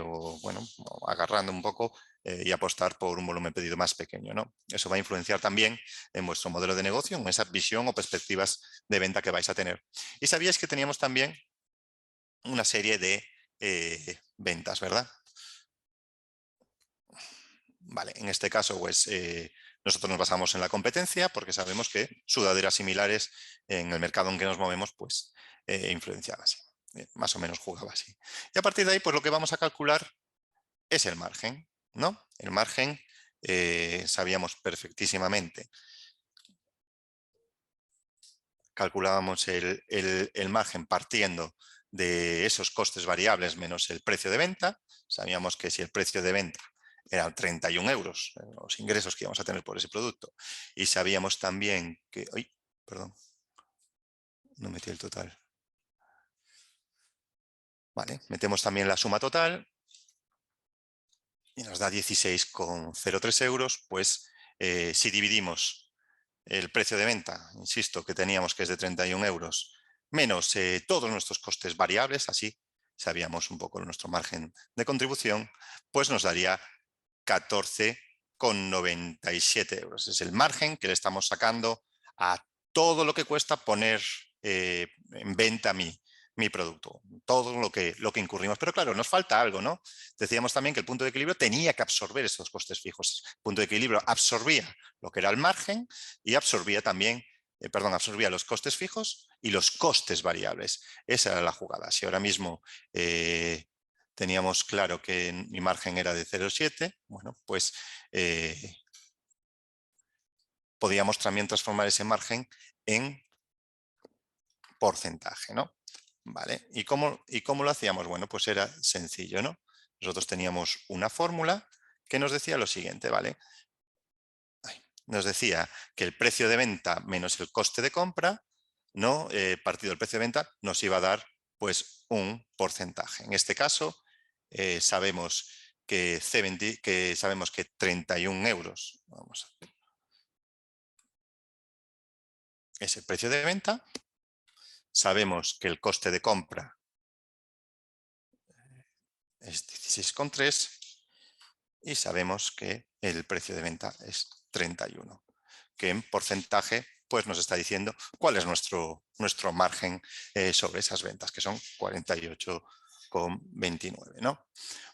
o, bueno, agarrando un poco y apostar por un volumen pedido más pequeño, ¿no? Eso va a influenciar también en vuestro modelo de negocio, en esa visión o perspectivas de venta que vais a tener. Y sabíais que teníamos también una serie de ventas, ¿verdad? Vale, en este caso, pues nosotros nos basamos en la competencia porque sabemos que sudaderas similares en el mercado en que nos movemos, pues influenciaba así, más o menos jugaba así. Y a partir de ahí, pues lo que vamos a calcular es el margen, ¿no? El margen, sabíamos perfectísimamente calculábamos el margen partiendo de esos costes variables menos el precio de venta. Sabíamos que si el precio de venta eran 31 euros, los ingresos que íbamos a tener por ese producto, y sabíamos también que... ¡Ay! Perdón, no metí el total. Vale, metemos también la suma total y nos da 16,03 euros, pues si dividimos el precio de venta, insisto, que teníamos que es de 31 euros, menos todos nuestros costes variables, así sabíamos un poco nuestro margen de contribución, pues nos daría 14,97 euros. Es el margen que le estamos sacando a todo lo que cuesta poner en venta mi producto, todo lo que incurrimos. Pero claro, nos falta algo, ¿no? Decíamos también que el punto de equilibrio tenía que absorber estos costes fijos. El punto de equilibrio absorbía lo que era el margen y absorbía también, absorbía los costes fijos y los costes variables. Esa era la jugada. Si ahora mismo teníamos claro que mi margen era de 0,7, bueno, pues podíamos también transformar ese margen en porcentaje, ¿no? Vale, ¿y cómo lo hacíamos? Bueno, pues era sencillo, ¿no? Nosotros teníamos una fórmula que nos decía lo siguiente, ¿vale? Nos decía que el precio de venta menos el coste de compra, ¿no? Partido del precio de venta, nos iba a dar pues un porcentaje. En este caso, sabemos que sabemos que 31 euros, vamos a ver, es el precio de venta. Sabemos que el coste de compra es 16,3 y sabemos que el precio de venta es 31, que en porcentaje pues nos está diciendo cuál es nuestro margen sobre esas ventas, que son 48,29, ¿no?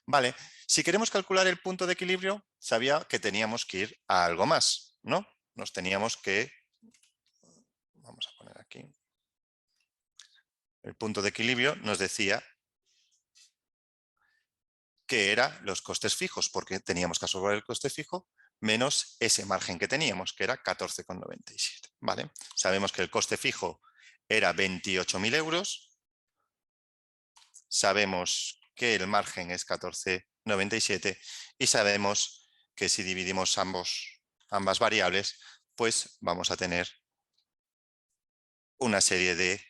Vale, si queremos calcular el punto de equilibrio, sabía que teníamos que ir a algo más, ¿no? Nos teníamos que, vamos a poner aquí, el punto de equilibrio nos decía que eran los costes fijos, porque teníamos que absorber el coste fijo menos ese margen que teníamos, que era 14,97. ¿Vale? Sabemos que el coste fijo era 28.000 euros. Sabemos que el margen es 14,97 y sabemos que si dividimos ambas variables, pues vamos a tener una serie de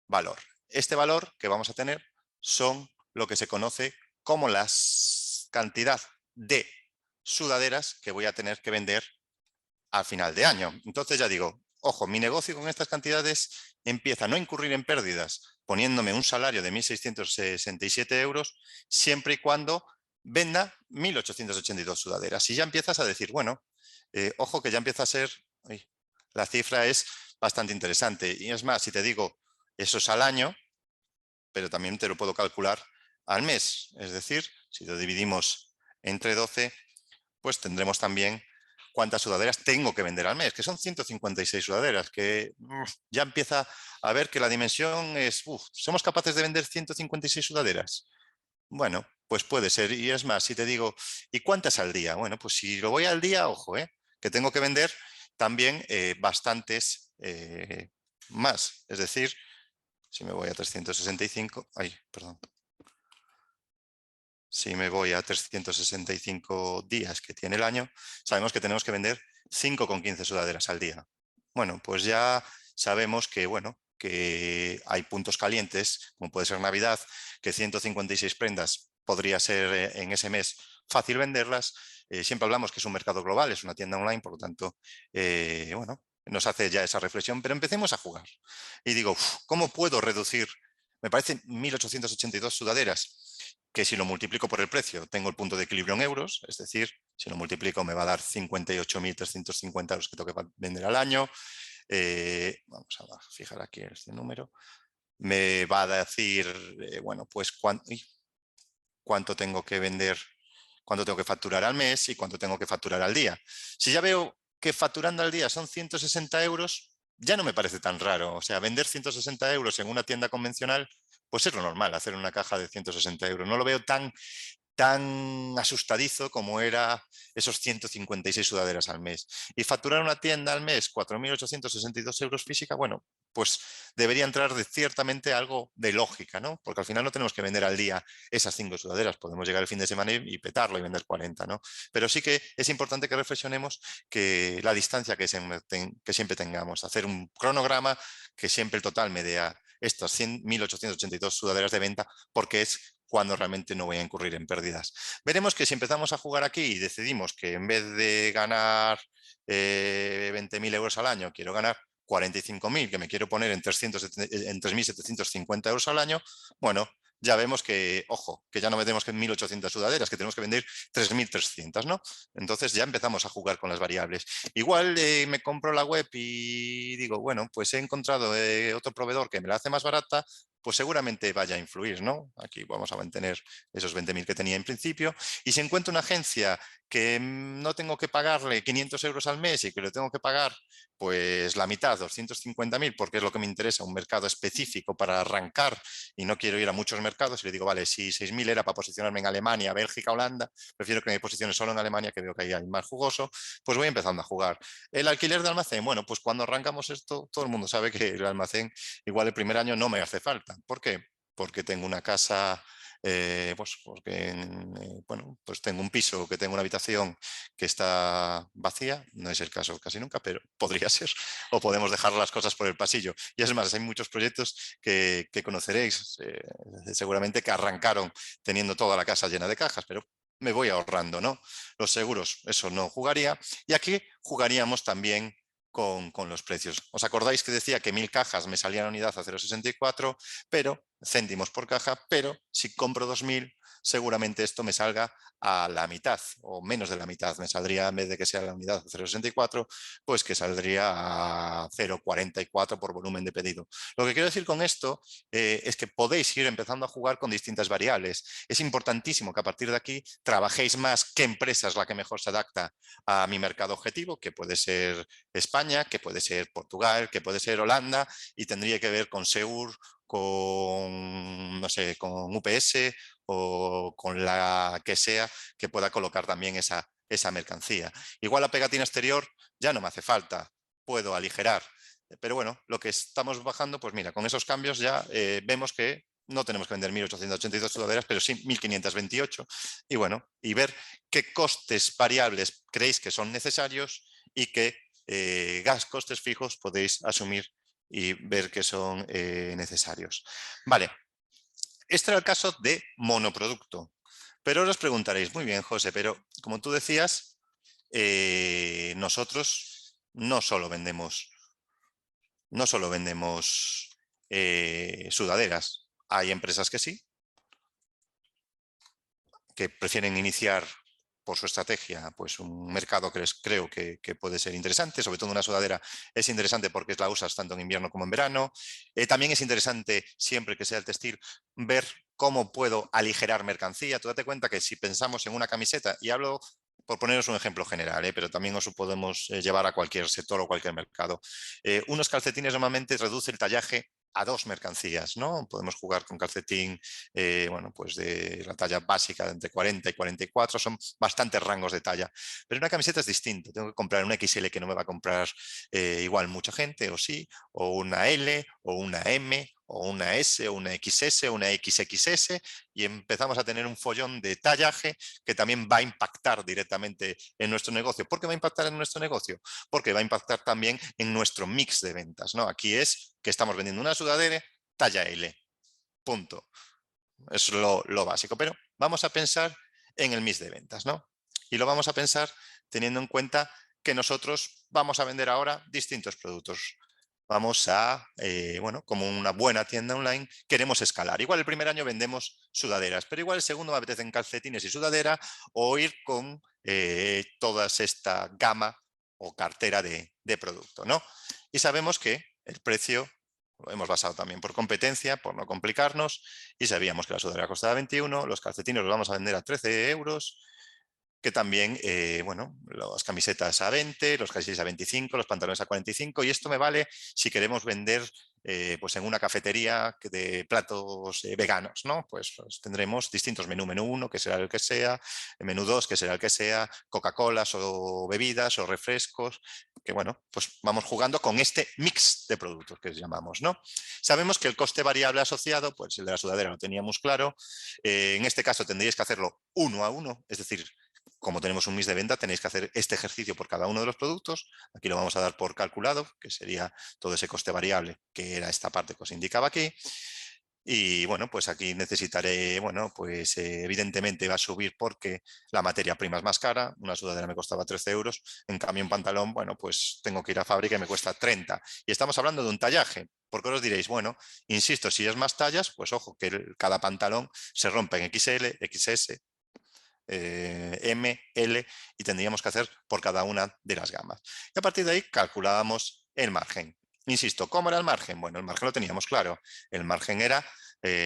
valor. Este valor que vamos a tener son lo que se conoce como la cantidad de sudaderas que voy a tener que vender al final de año. Entonces ya digo, ojo, mi negocio con estas cantidades empieza a no incurrir en pérdidas poniéndome un salario de 1.667 euros siempre y cuando venda 1.882 sudaderas. Y ya empiezas a decir, bueno, ojo que ya empieza a ser, la cifra es bastante interesante. Y es más, si te digo, eso es al año, pero también te lo puedo calcular al mes. Es decir, si lo dividimos entre 12, pues tendremos también cuántas sudaderas tengo que vender al mes, que son 156 sudaderas, que ya empieza a ver que la dimensión es, ¿somos capaces de vender 156 sudaderas? Bueno, pues puede ser. Y es más, si te digo, ¿y cuántas al día? Bueno, pues si lo voy al día, ojo, que tengo que vender también bastantes más. Es decir, si me voy a 365, perdón. Si me voy a 365 días que tiene el año, sabemos que tenemos que vender 5,15 sudaderas al día. Bueno, pues ya sabemos que, bueno, que hay puntos calientes, como puede ser Navidad, que 156 prendas podría ser en ese mes fácil venderlas. Siempre hablamos que es un mercado global, es una tienda online, por lo tanto, bueno, nos hace ya esa reflexión, pero empecemos a jugar. Y digo, ¿cómo puedo reducir? Me parecen 1.882 sudaderas, que si lo multiplico por el precio, tengo el punto de equilibrio en euros, es decir, si lo multiplico me va a dar 58.350 euros que tengo que vender al año. Vamos a fijar aquí este número. Me va a decir, bueno, pues cuánto tengo que vender, cuánto tengo que facturar al mes y cuánto tengo que facturar al día. Si ya veo que facturando al día son 160 euros, ya no me parece tan raro. O sea, vender 160 euros en una tienda convencional, pues es lo normal, hacer una caja de 160 euros. No lo veo tan asustadizo como era esos 156 sudaderas al mes. Y facturar una tienda al mes 4.862 euros física, bueno, pues debería entrar ciertamente algo de lógica, ¿no? Porque al final no tenemos que vender al día esas 5 sudaderas, podemos llegar el fin de semana y petarlo y vender 40, ¿no? Pero sí que es importante que reflexionemos que la distancia que siempre tengamos, hacer un cronograma que siempre el total me dé a estas 1.882 sudaderas de venta, porque es cuando realmente no voy a incurrir en pérdidas. Veremos que si empezamos a jugar aquí y decidimos que en vez de ganar 20.000 euros al año, quiero ganar 45.000, que me quiero poner en 3.750 euros al año, bueno, ya vemos que, ojo, que ya no vendemos que 1.800 sudaderas, que tenemos que vender 3.300, ¿no? Entonces ya empezamos a jugar con las variables. Igual me compro la web y digo, bueno, pues he encontrado otro proveedor que me la hace más barata, pues seguramente vaya a influir, ¿no? Aquí vamos a mantener esos 20.000 que tenía en principio. Y si encuentro una agencia que no tengo que pagarle 500 euros al mes y que le tengo que pagar pues la mitad, 250.000, porque es lo que me interesa, un mercado específico para arrancar y no quiero ir a muchos mercados, y le digo, vale, si 6.000 era para posicionarme en Alemania, Bélgica, Holanda, prefiero que me posicione solo en Alemania, que veo que ahí hay más jugoso, pues voy empezando a jugar. El alquiler de almacén, bueno, pues cuando arrancamos esto, todo el mundo sabe que el almacén igual el primer año no me hace falta. ¿Por qué? Porque tengo una casa, pues porque bueno, pues tengo un piso, que tengo una habitación que está vacía, no es el caso casi nunca, pero podría ser, o podemos dejar las cosas por el pasillo. Y es más, hay muchos proyectos que conoceréis, seguramente que arrancaron teniendo toda la casa llena de cajas, pero me voy ahorrando, ¿no? Los seguros, eso no jugaría. Y aquí jugaríamos también con los precios. ¿Os acordáis que decía que 1.000 cajas me salía la unidad a 0,64, pero céntimos por caja, pero si compro 2.000, seguramente esto me salga a la mitad o menos de la mitad. Me saldría, en vez de que sea la unidad a 0,64, pues que saldría a 0,44 por volumen de pedido. Lo que quiero decir con esto es que podéis ir empezando a jugar con distintas variables. Es importantísimo que a partir de aquí trabajéis más qué empresa es la que mejor se adapta a mi mercado objetivo, que puede ser España, que puede ser Portugal, que puede ser Holanda, y tendría que ver con Seur, con, no sé, con UPS o con la que sea que pueda colocar también esa mercancía. Igual la pegatina exterior ya no me hace falta, puedo aligerar. Pero bueno, lo que estamos bajando, pues mira, con esos cambios ya vemos que no tenemos que vender 1.882 sudaderas, pero sí 1.528. Y bueno, y ver qué costes variables creéis que son necesarios y qué costes fijos podéis asumir y ver que son necesarios. Vale, este era el caso de monoproducto. Pero ahora os preguntaréis, muy bien, José, pero como tú decías, nosotros no solo vendemos sudaderas. Hay empresas que sí, que prefieren iniciar por su estrategia, pues un mercado que creo que puede ser interesante, sobre todo una sudadera es interesante porque la usas tanto en invierno como en verano. También es interesante, siempre que sea el textil, ver cómo puedo aligerar mercancía. Tú date cuenta que si pensamos en una camiseta, y hablo por poneros un ejemplo general, pero también os podemos llevar a cualquier sector o cualquier mercado. Unos calcetines normalmente reduce el tallaje a 2 mercancías, ¿no? Podemos jugar con calcetín, bueno, pues de la talla básica de entre 40 y 44, son bastantes rangos de talla. Pero una camiseta es distinto, tengo que comprar una XL que no me va a comprar igual mucha gente, o sí, o una L, o una M, o una S, o una XS, o una XXS, y empezamos a tener un follón de tallaje que también va a impactar directamente en nuestro negocio. ¿Por qué va a impactar en nuestro negocio? Porque va a impactar también en nuestro mix de ventas, ¿no? Aquí es que estamos vendiendo una sudadera talla L, punto. Es lo básico, pero vamos a pensar en el mix de ventas, ¿no? Y lo vamos a pensar teniendo en cuenta que nosotros vamos a vender ahora distintos productos. Vamos a, bueno, como una buena tienda online, queremos escalar. Igual el primer año vendemos sudaderas, pero igual el segundo me apetecen calcetines y sudadera, o ir con toda esta gama o cartera de producto, ¿no? Y sabemos que el precio lo hemos basado también por competencia, por no complicarnos, y sabíamos que la sudadera costaba 21, los calcetines los vamos a vender a 13 euros, que también, bueno, las camisetas a 20, los jerseys a 25, los pantalones a 45, y esto me vale si queremos vender pues en una cafetería de platos veganos, ¿no? Pues tendremos distintos menú 1, que será el que sea, menú 2, que será el que sea, Coca-Colas o bebidas o refrescos, que bueno, pues vamos jugando con este mix de productos que llamamos, ¿no? Sabemos que el coste variable asociado, pues el de la sudadera lo teníamos claro, en este caso tendríais que hacerlo 1 a 1, es decir, como tenemos un mix de venta, tenéis que hacer este ejercicio por cada uno de los productos. Aquí lo vamos a dar por calculado, que sería todo ese coste variable, que era esta parte que os indicaba aquí. Y bueno, pues aquí necesitaré, bueno, pues evidentemente va a subir porque la materia prima es más cara. Una sudadera me costaba 13 euros. En cambio, un pantalón, bueno, pues tengo que ir a fábrica y me cuesta 30. Y estamos hablando de un tallaje. Porque os diréis, bueno, insisto, si es más tallas, pues ojo, que cada pantalón se rompe en XL, XS, M, L, y tendríamos que hacer por cada una de las gamas. Y a partir de ahí calculábamos el margen. Insisto, ¿cómo era el margen? Bueno, el margen lo teníamos claro. El margen era,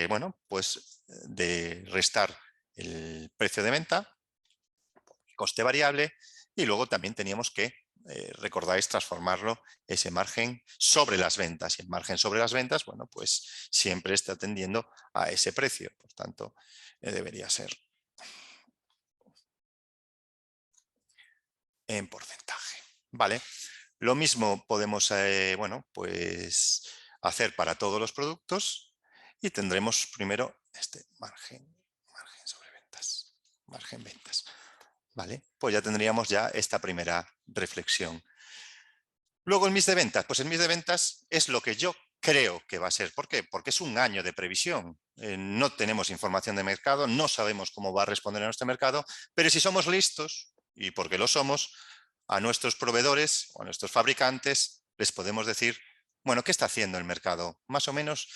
bueno, pues de restar el precio de venta, coste variable, y luego también teníamos que, recordáis, transformarlo, ese margen sobre las ventas. Y el margen sobre las ventas, bueno, pues siempre está tendiendo a ese precio. Por tanto, debería ser en porcentaje. Vale. Lo mismo podemos, bueno, pues hacer para todos los productos y tendremos primero este margen sobre ventas, margen ventas. Vale, pues ya tendríamos ya esta primera reflexión. Luego el mix de ventas, pues el mix de ventas es lo que yo creo que va a ser. ¿Por qué? Porque es un año de previsión. No tenemos información de mercado, no sabemos cómo va a responder a nuestro mercado, pero si somos listos, y porque lo somos, a nuestros proveedores o a nuestros fabricantes les podemos decir, bueno, ¿qué está haciendo el mercado? Más o menos,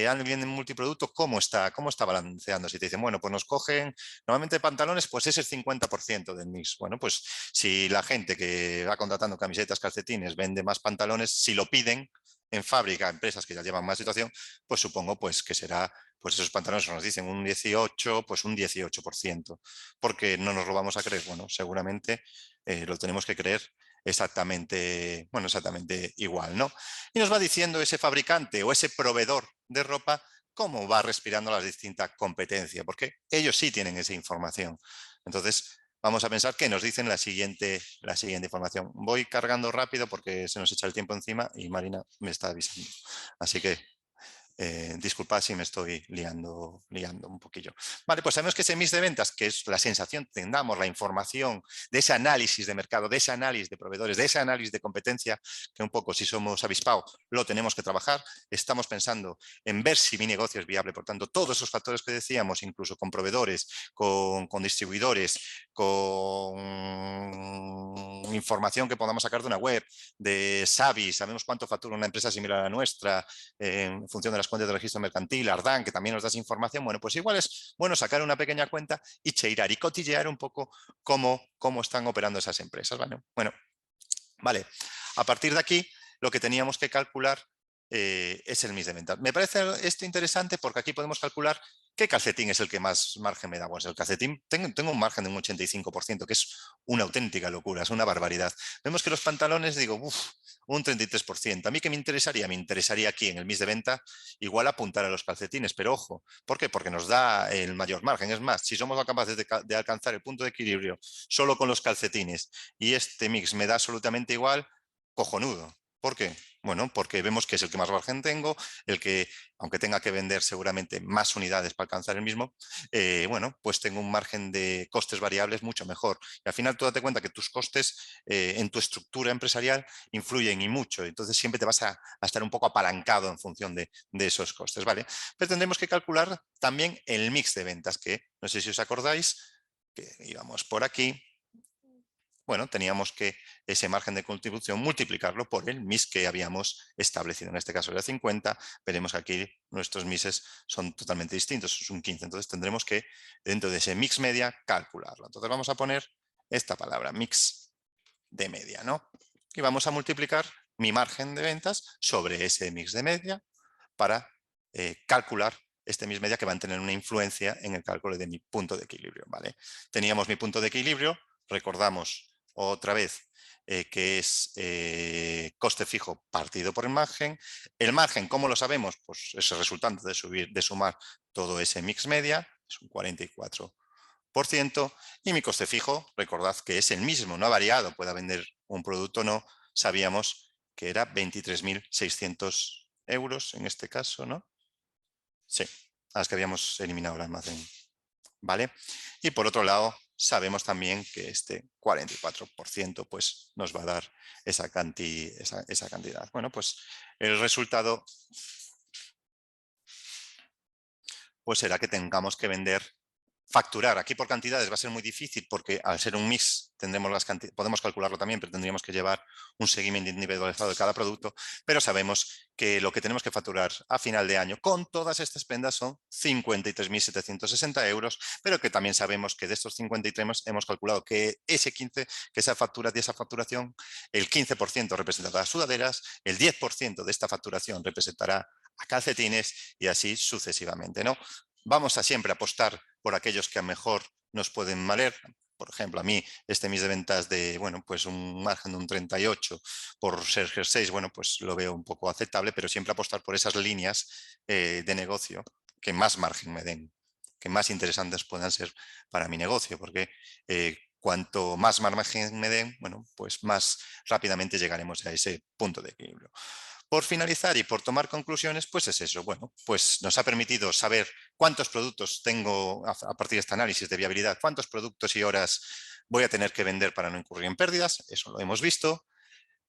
alguien en multiproducto, ¿cómo está balanceando? Si te dicen, bueno, pues nos cogen, normalmente pantalones, pues es el 50% del mix. Bueno, pues si la gente que va contratando camisetas, calcetines, vende más pantalones, si lo piden en fábrica, empresas que ya llevan más situación, pues supongo pues que será, pues esos pantalones nos dicen un 18, pues un 18%. Porque no nos lo vamos a creer. Bueno, seguramente lo tenemos que creer exactamente, bueno, exactamente igual, ¿no? Y nos va diciendo ese fabricante o ese proveedor de ropa cómo va respirando las distintas competencias, porque ellos sí tienen esa información. Entonces, vamos a pensar que nos dicen la siguiente información. Voy cargando rápido porque se nos echa el tiempo encima y Marina me está avisando. Así que disculpad si me estoy liando un poquillo. Vale, pues sabemos que ese mix de ventas, que es la sensación, tengamos la información de ese análisis de mercado, de ese análisis de proveedores, de ese análisis de competencia, que un poco si somos avispados lo tenemos que trabajar. Estamos pensando en ver si mi negocio es viable. Por tanto, todos esos factores que decíamos, incluso con proveedores, con distribuidores, con información que podamos sacar de una web, de Savi, sabemos cuánto factura una empresa similar a la nuestra, en función de las cuentas de registro mercantil, Ardan, que también nos da esa información, bueno, pues igual es bueno sacar una pequeña cuenta y cheirar y cotillear un poco cómo están operando esas empresas. ¿Vale? Bueno, vale. A partir de aquí, lo que teníamos que calcular es el mix de ventas. Me parece esto interesante porque aquí podemos calcular qué calcetín es el que más margen me da. Pues el calcetín, tengo un margen de un 85%, que es una auténtica locura, es una barbaridad. Vemos que los pantalones, digo, un 33%. ¿A mí qué me interesaría? Me interesaría aquí en el mix de venta igual apuntar a los calcetines, pero ojo, ¿por qué? Porque nos da el mayor margen. Es más, si somos capaces de alcanzar el punto de equilibrio solo con los calcetines y este mix me da absolutamente igual, cojonudo. ¿Por qué? Bueno, porque vemos que es el que más margen tengo, el que, aunque tenga que vender seguramente más unidades para alcanzar el mismo, bueno, pues tengo un margen de costes variables mucho mejor. Y al final tú date cuenta que tus costes en tu estructura empresarial influyen y mucho. Entonces siempre te vas a estar un poco apalancado en función de esos costes, ¿vale? Pero tendremos que calcular también el mix de ventas, que no sé si os acordáis, que íbamos por aquí. Bueno, teníamos que ese margen de contribución multiplicarlo por el mix que habíamos establecido. En este caso era 50, veremos que aquí nuestros mixes son totalmente distintos, es un 15. Entonces tendremos que, dentro de ese mix media, calcularlo. Entonces vamos a poner esta palabra, mix de media, ¿no? Y vamos a multiplicar mi margen de ventas sobre ese mix de media para calcular este mix media que van a tener una influencia en el cálculo de mi punto de equilibrio, ¿vale? Teníamos mi punto de equilibrio, recordamos otra vez que es coste fijo partido por el margen. El margen, ¿cómo lo sabemos? Pues es el resultante de sumar todo ese mix media, es un 44%, y mi coste fijo, recordad que es el mismo, no ha variado, pueda vender un producto o no, sabíamos que era 23.600 euros en este caso, ¿no? Sí, las que habíamos eliminado el almacén, ¿vale? Y por otro lado, sabemos también que este 44% pues, nos va a dar esa cantidad. Bueno, pues el resultado pues será que tengamos que facturar. Aquí por cantidades va a ser muy difícil porque al ser un mix tendremos podemos calcularlo también, pero tendríamos que llevar un seguimiento individualizado de cada producto, pero sabemos que lo que tenemos que facturar a final de año con todas estas prendas son 53.760 euros, pero que también sabemos que de estos 53 hemos calculado que ese 15, que esa factura de esa facturación, el 15% representará sudaderas, el 10% de esta facturación representará a calcetines y así sucesivamente, ¿no? Vamos a siempre apostar por aquellos que a mejor nos pueden valer. Por ejemplo, a mí este mix de ventas de, bueno, pues un margen de un 38 por ser jerseys, bueno, pues lo veo un poco aceptable, pero siempre apostar por esas líneas de negocio que más margen me den, que más interesantes puedan ser para mi negocio, porque cuanto más margen me den, bueno, pues más rápidamente llegaremos a ese punto de equilibrio. Por finalizar y por tomar conclusiones, pues es eso. Bueno, pues nos ha permitido saber cuántos productos tengo a partir de este análisis de viabilidad, cuántos productos y horas voy a tener que vender para no incurrir en pérdidas. Eso lo hemos visto.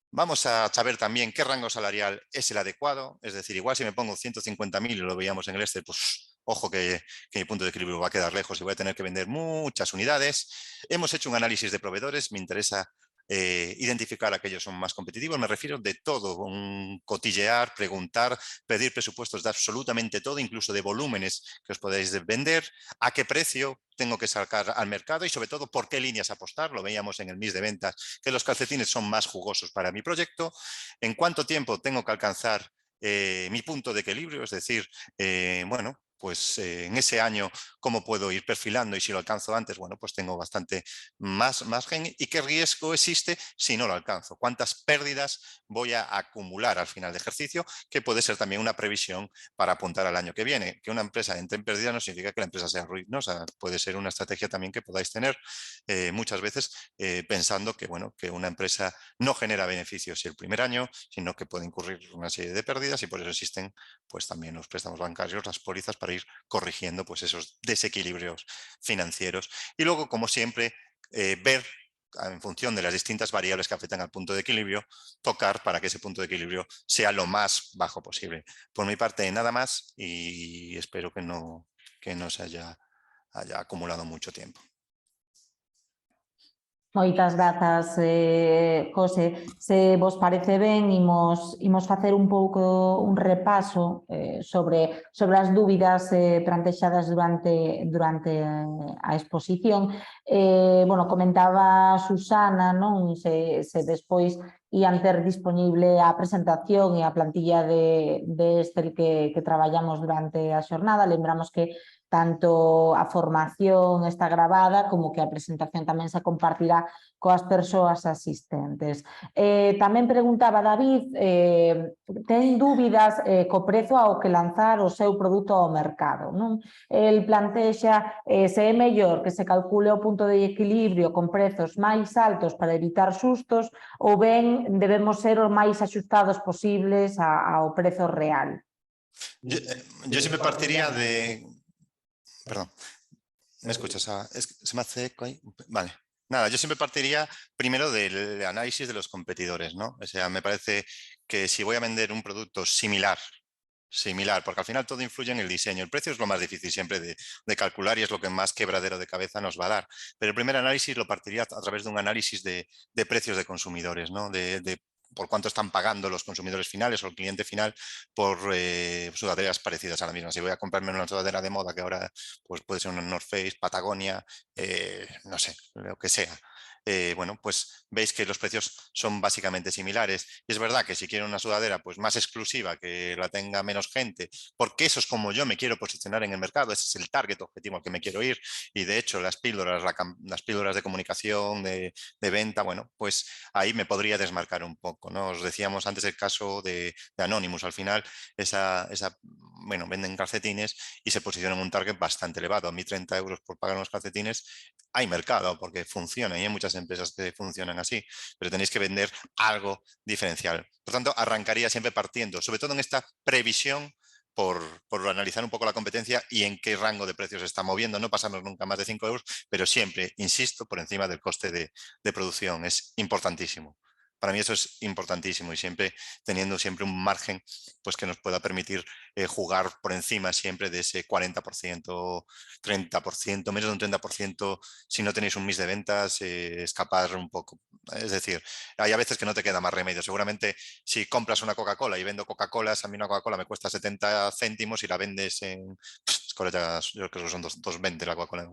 Vamos a saber también qué rango salarial es el adecuado. Es decir, igual si me pongo 150.000 y lo veíamos en el este, pues ojo que mi punto de equilibrio va a quedar lejos y voy a tener que vender muchas unidades. Hemos hecho un análisis de proveedores. Me interesa identificar aquellos que son más competitivos. Me refiero de todo, un cotillear, preguntar, pedir presupuestos de absolutamente todo, incluso de volúmenes que os podáis vender, a qué precio tengo que sacar al mercado y sobre todo por qué líneas apostar. Lo veíamos en el mix de ventas, que los calcetines son más jugosos para mi proyecto. En cuánto tiempo tengo que alcanzar mi punto de equilibrio, es decir, bueno, pues en ese año cómo puedo ir perfilando y si lo alcanzo antes, bueno, pues tengo bastante más margen y qué riesgo existe si no lo alcanzo, cuántas pérdidas voy a acumular al final de ejercicio, que puede ser también una previsión para apuntar al año que viene. Que una empresa entre en pérdida no significa que la empresa sea ruinosa, puede ser una estrategia también que podáis tener muchas veces pensando que, bueno, que una empresa no genera beneficios el primer año, sino que puede incurrir una serie de pérdidas y por eso existen pues también los préstamos bancarios, las pólizas para ir corrigiendo pues esos desequilibrios financieros. Y luego, como siempre, ver en función de las distintas variables que afectan al punto de equilibrio, tocar para que ese punto de equilibrio sea lo más bajo posible. Por mi parte, nada más y espero que no se haya acumulado mucho tiempo. Moitas grazas, José. Se vos parece ben, imos facer un pouco un repaso sobre as dúbidas plantexadas durante a exposición. Bueno, comentaba Susana, non? Se despois ian ter disponible a presentación e a plantilla de Excel que traballamos durante a xornada. Lembramos que tanto a formación está grabada como que a presentación tamén se compartirá coas persoas asistentes. Tamén preguntaba David, ten dúbidas co prezo ao que lanzar o seu produto ao mercado, non? El plantexa se é mellor que se calcule o punto de equilibrio con prezos máis altos para evitar sustos ou ben debemos ser os máis axustados posibles ao prezo real. Yo siempre partiría de... Perdón, ¿me escuchas? ¿Se me hace eco ahí? Vale. Nada, yo siempre partiría primero del análisis de los competidores, ¿no? O sea, me parece que si voy a vender un producto similar, porque al final todo influye en el diseño. El precio es lo más difícil siempre de calcular y es lo que más quebradero de cabeza nos va a dar. Pero el primer análisis lo partiría a través de un análisis de precios de consumidores, ¿no? Por cuánto están pagando los consumidores finales o el cliente final por sudaderas parecidas a la misma. Si voy a comprarme una sudadera de moda que ahora pues puede ser una North Face, Patagonia, no sé, lo que sea. bueno, pues veis que los precios son básicamente similares. Y es verdad que si quiero una sudadera pues más exclusiva, que la tenga menos gente, porque eso es como yo me quiero posicionar en el mercado, ese es el target objetivo al que me quiero ir. Y de hecho las píldoras, las píldoras de comunicación, de venta, bueno, pues ahí me podría desmarcar un poco, ¿no? Os decíamos antes el caso de Anonymous. Al final, bueno, venden calcetines y se posicionan en un target bastante elevado. A mí 30 euros por pagar unos calcetines, hay mercado porque funciona y hay muchas empresas que funcionan así, pero tenéis que vender algo diferencial. Por tanto, arrancaría siempre partiendo, sobre todo en esta previsión, por analizar un poco la competencia y en qué rango de precios se está moviendo, no pasarnos nunca más de 5 euros, pero siempre, insisto, por encima del coste de producción. Es importantísimo. Para mí eso es importantísimo y siempre teniendo siempre un margen pues, que nos pueda permitir jugar por encima siempre de ese 40%, 30%, menos de un 30%, si no tenéis un mix de ventas, escapar un poco. Es decir, hay a veces que no te queda más remedio. Seguramente si compras una Coca-Cola y vendo Coca-Colas, a mí una Coca-Cola me cuesta 70 céntimos y la vendes en... Yo creo que son 2,20 la Coca-Cola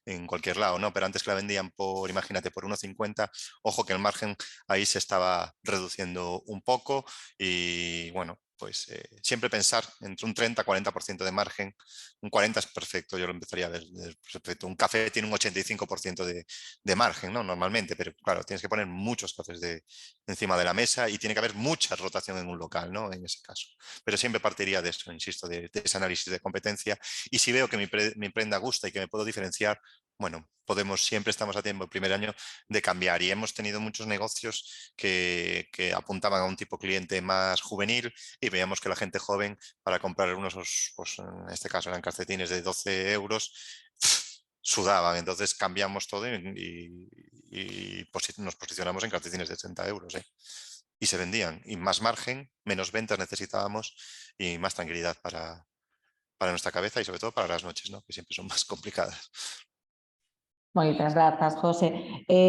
en cualquier lado, ¿no? Pero antes que la vendían por, imagínate, por 1,50, ojo que el margen ahí se estaba reduciendo un poco y bueno, pues siempre pensar entre un 30-40% de margen. Un 40 es perfecto, yo lo empezaría a ver perfecto. Un café tiene un 85% de margen, ¿no? Normalmente, pero claro, tienes que poner muchos cafés encima de la mesa y tiene que haber mucha rotación en un local, ¿no? En ese caso. Pero siempre partiría de eso, insisto, de ese análisis de competencia. Y si veo que mi prenda gusta y que me puedo diferenciar, bueno, siempre estamos a tiempo el primer año de cambiar y hemos tenido muchos negocios que apuntaban a un tipo cliente más juvenil y veíamos que la gente joven para comprar unos, pues en este caso eran calcetines de 12 euros, sudaban. Entonces cambiamos todo y nos posicionamos en calcetines de 80 euros. Y se vendían. Y más margen, menos ventas necesitábamos y más tranquilidad para nuestra cabeza y sobre todo para las noches, ¿no? Que siempre son más complicadas. Moitas grazas, José.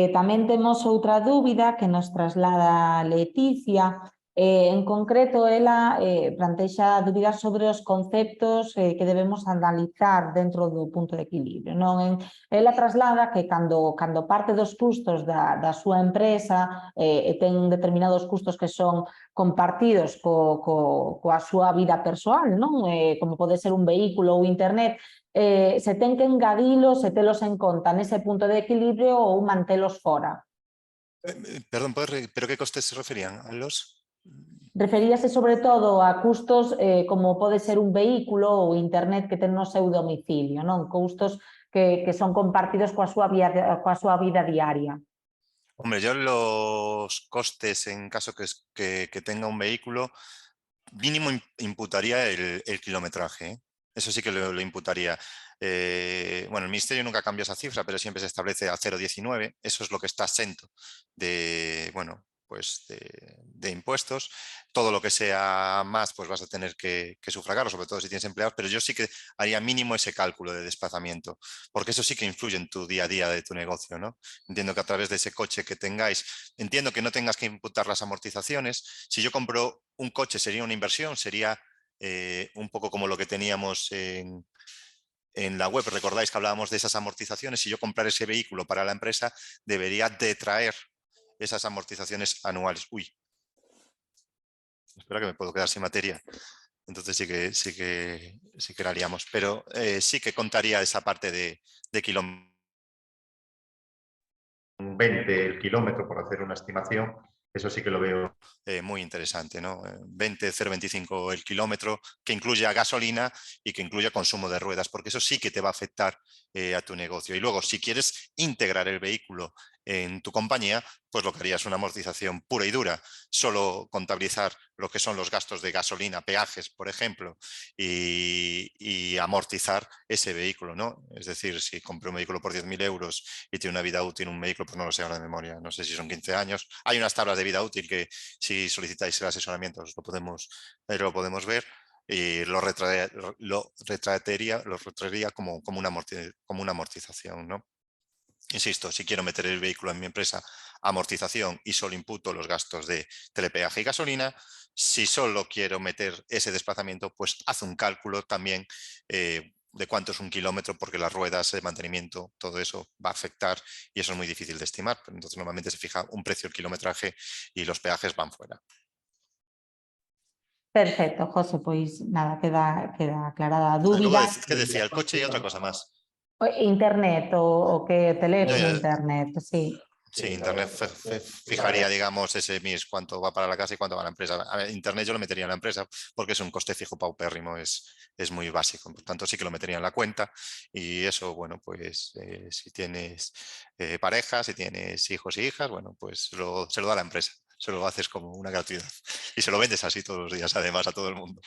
Tamén temos outra dúbida que nos traslada Leticia. En concreto, ela plantexa dúbidas sobre os conceptos que debemos analizar dentro do punto de equilibrio. Non? Ela traslada que cando parte dos custos da súa empresa ten determinados custos que son compartidos coa súa vida persoal, non? Como pode ser un vehículo ou internet, se ten que engadilos e telos en conta nese punto de equilibrio ou mantelos fora. Perdón, ¿pero qué costes se referían? ¿A los...? Referíase sobre todo a custos como pode ser un vehículo ou internet que ten no seu domicilio, non? Custos que son compartidos coa súa vida diaria. Hombre, yo los costes en caso que tenga un vehículo, mínimo imputaría el kilometraje, ¿eh? Eso sí que lo imputaría. Bueno, el Ministerio nunca cambia esa cifra, pero siempre se establece a 0,19. Eso es lo que está exento bueno, pues de impuestos. Todo lo que sea más, pues vas a tener que sufragarlo, sobre todo si tienes empleados, pero yo sí que haría mínimo ese cálculo de desplazamiento, porque eso sí que influye en tu día a día de tu negocio, ¿no? Entiendo que a través de ese coche que tengáis, entiendo que no tengas que imputar las amortizaciones. Si yo compro un coche sería una inversión, sería un poco como lo que teníamos en la web. Recordáis que hablábamos de esas amortizaciones. Si yo comprar ese vehículo para la empresa, debería detraer esas amortizaciones anuales. Uy, espera que me puedo quedar sin materia. Entonces sí que la haríamos. Pero sí que contaría esa parte de kilómetros. 20 el kilómetro, por hacer una estimación, eso sí que lo veo muy interesante, ¿no? 0,25 el kilómetro, que incluya gasolina y que incluya consumo de ruedas, porque eso sí que te va a afectar a tu negocio. Y luego, si quieres integrar el vehículo en tu compañía, pues lo que harías es una amortización pura y dura, solo contabilizar lo que son los gastos de gasolina, peajes, por ejemplo, y amortizar ese vehículo, ¿no? Es decir, si compré un vehículo por 10.000 euros y tiene una vida útil, un vehículo, pues no lo sé ahora de memoria, no sé si son 15 años. Hay unas tablas de vida útil que si solicitáis el asesoramiento lo podemos ver y lo retraería como una amortización, ¿no? Insisto, si quiero meter el vehículo en mi empresa, amortización y solo imputo los gastos de telepeaje y gasolina. Si solo quiero meter ese desplazamiento, pues haz un cálculo también de cuánto es un kilómetro, porque las ruedas de mantenimiento, todo eso va a afectar y eso es muy difícil de estimar. Entonces normalmente se fija un precio del kilometraje y los peajes van fuera. Perfecto, José, pois nada, queda aclarada a Luego, dúbida. ¿qué decía? El coche y otra cosa más. Internet o que teléfono, internet, sí. Sí, Internet fijaría, digamos, ese MIS, cuánto va para la casa y cuánto va a la empresa. A ver, Internet yo lo metería en la empresa porque es un coste fijo paupérrimo, es muy básico. Por tanto, sí que lo metería en la cuenta. Y eso, bueno, pues si tienes pareja, si tienes hijos y hijas, bueno, pues se lo da la empresa. Se lo haces como una gratuidad. Y se lo vendes así todos los días, además, a todo el mundo.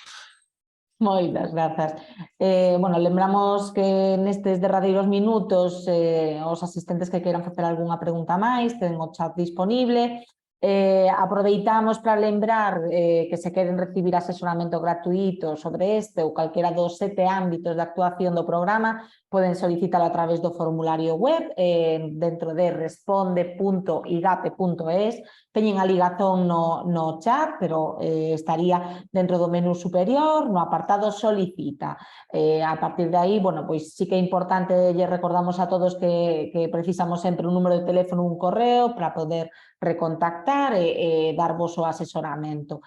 Moitas grazas. Bueno, lembramos que nestes derradeiros minutos os asistentes que queiran facer algunha pregunta máis ten o chat disponible. Aproveitamos para lembrar que se queren recibir asesoramento gratuito sobre este ou calquera dos 7 ámbitos de actuación do programa, poden solicitar a través do formulario web dentro de responde.igape.es. Teñen a ligazón no chat, pero estaría dentro do menú superior, no apartado solicita. A partir de aí, bueno, pois sí que é importante, lle recordamos a todos que precisamos sempre un número de teléfono, un correo para poder recontactar e darvos o asesoramento.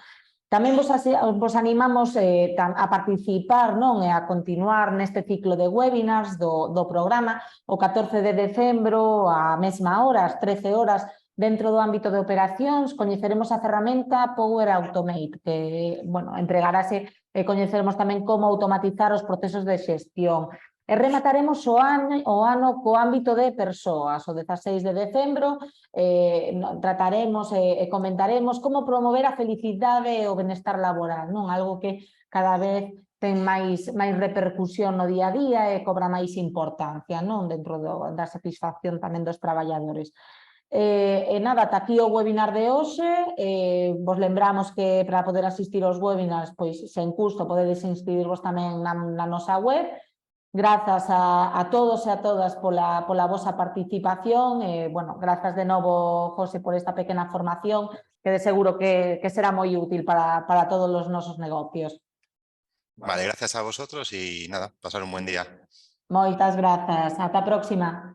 Tamén vos animamos a participar, non, e a continuar neste ciclo de webinars do programa o 14 de decembro á mesma hora, ás 13 horas, dentro do ámbito de operacións, coñeceremos a ferramenta Power Automate, que, bueno, entregarase e coñeceremos tamén como automatizar os procesos de xestión. E remataremos o ano co ámbito de persoas. O 16 de decembro trataremos e comentaremos como promover a felicidade e o benestar laboral, non? Algo que cada vez ten máis repercusión no día a día e cobra máis importancia, non? Dentro da satisfacción tamén dos traballadores. E nada, ata aquí o webinar de hoxe. Vos lembramos que para poder asistir aos webinars, pois sen custo, podedes inscribirvos tamén na nosa web. Grazas a todos e a todas pola vosa participación. Bueno, grazas de novo, José, por esta pequena formación que de seguro que será moi útil para todos os nosos negocios. Vale, gracias a vosotros y nada, pasar un buen día. Moitas grazas. Ata a próxima.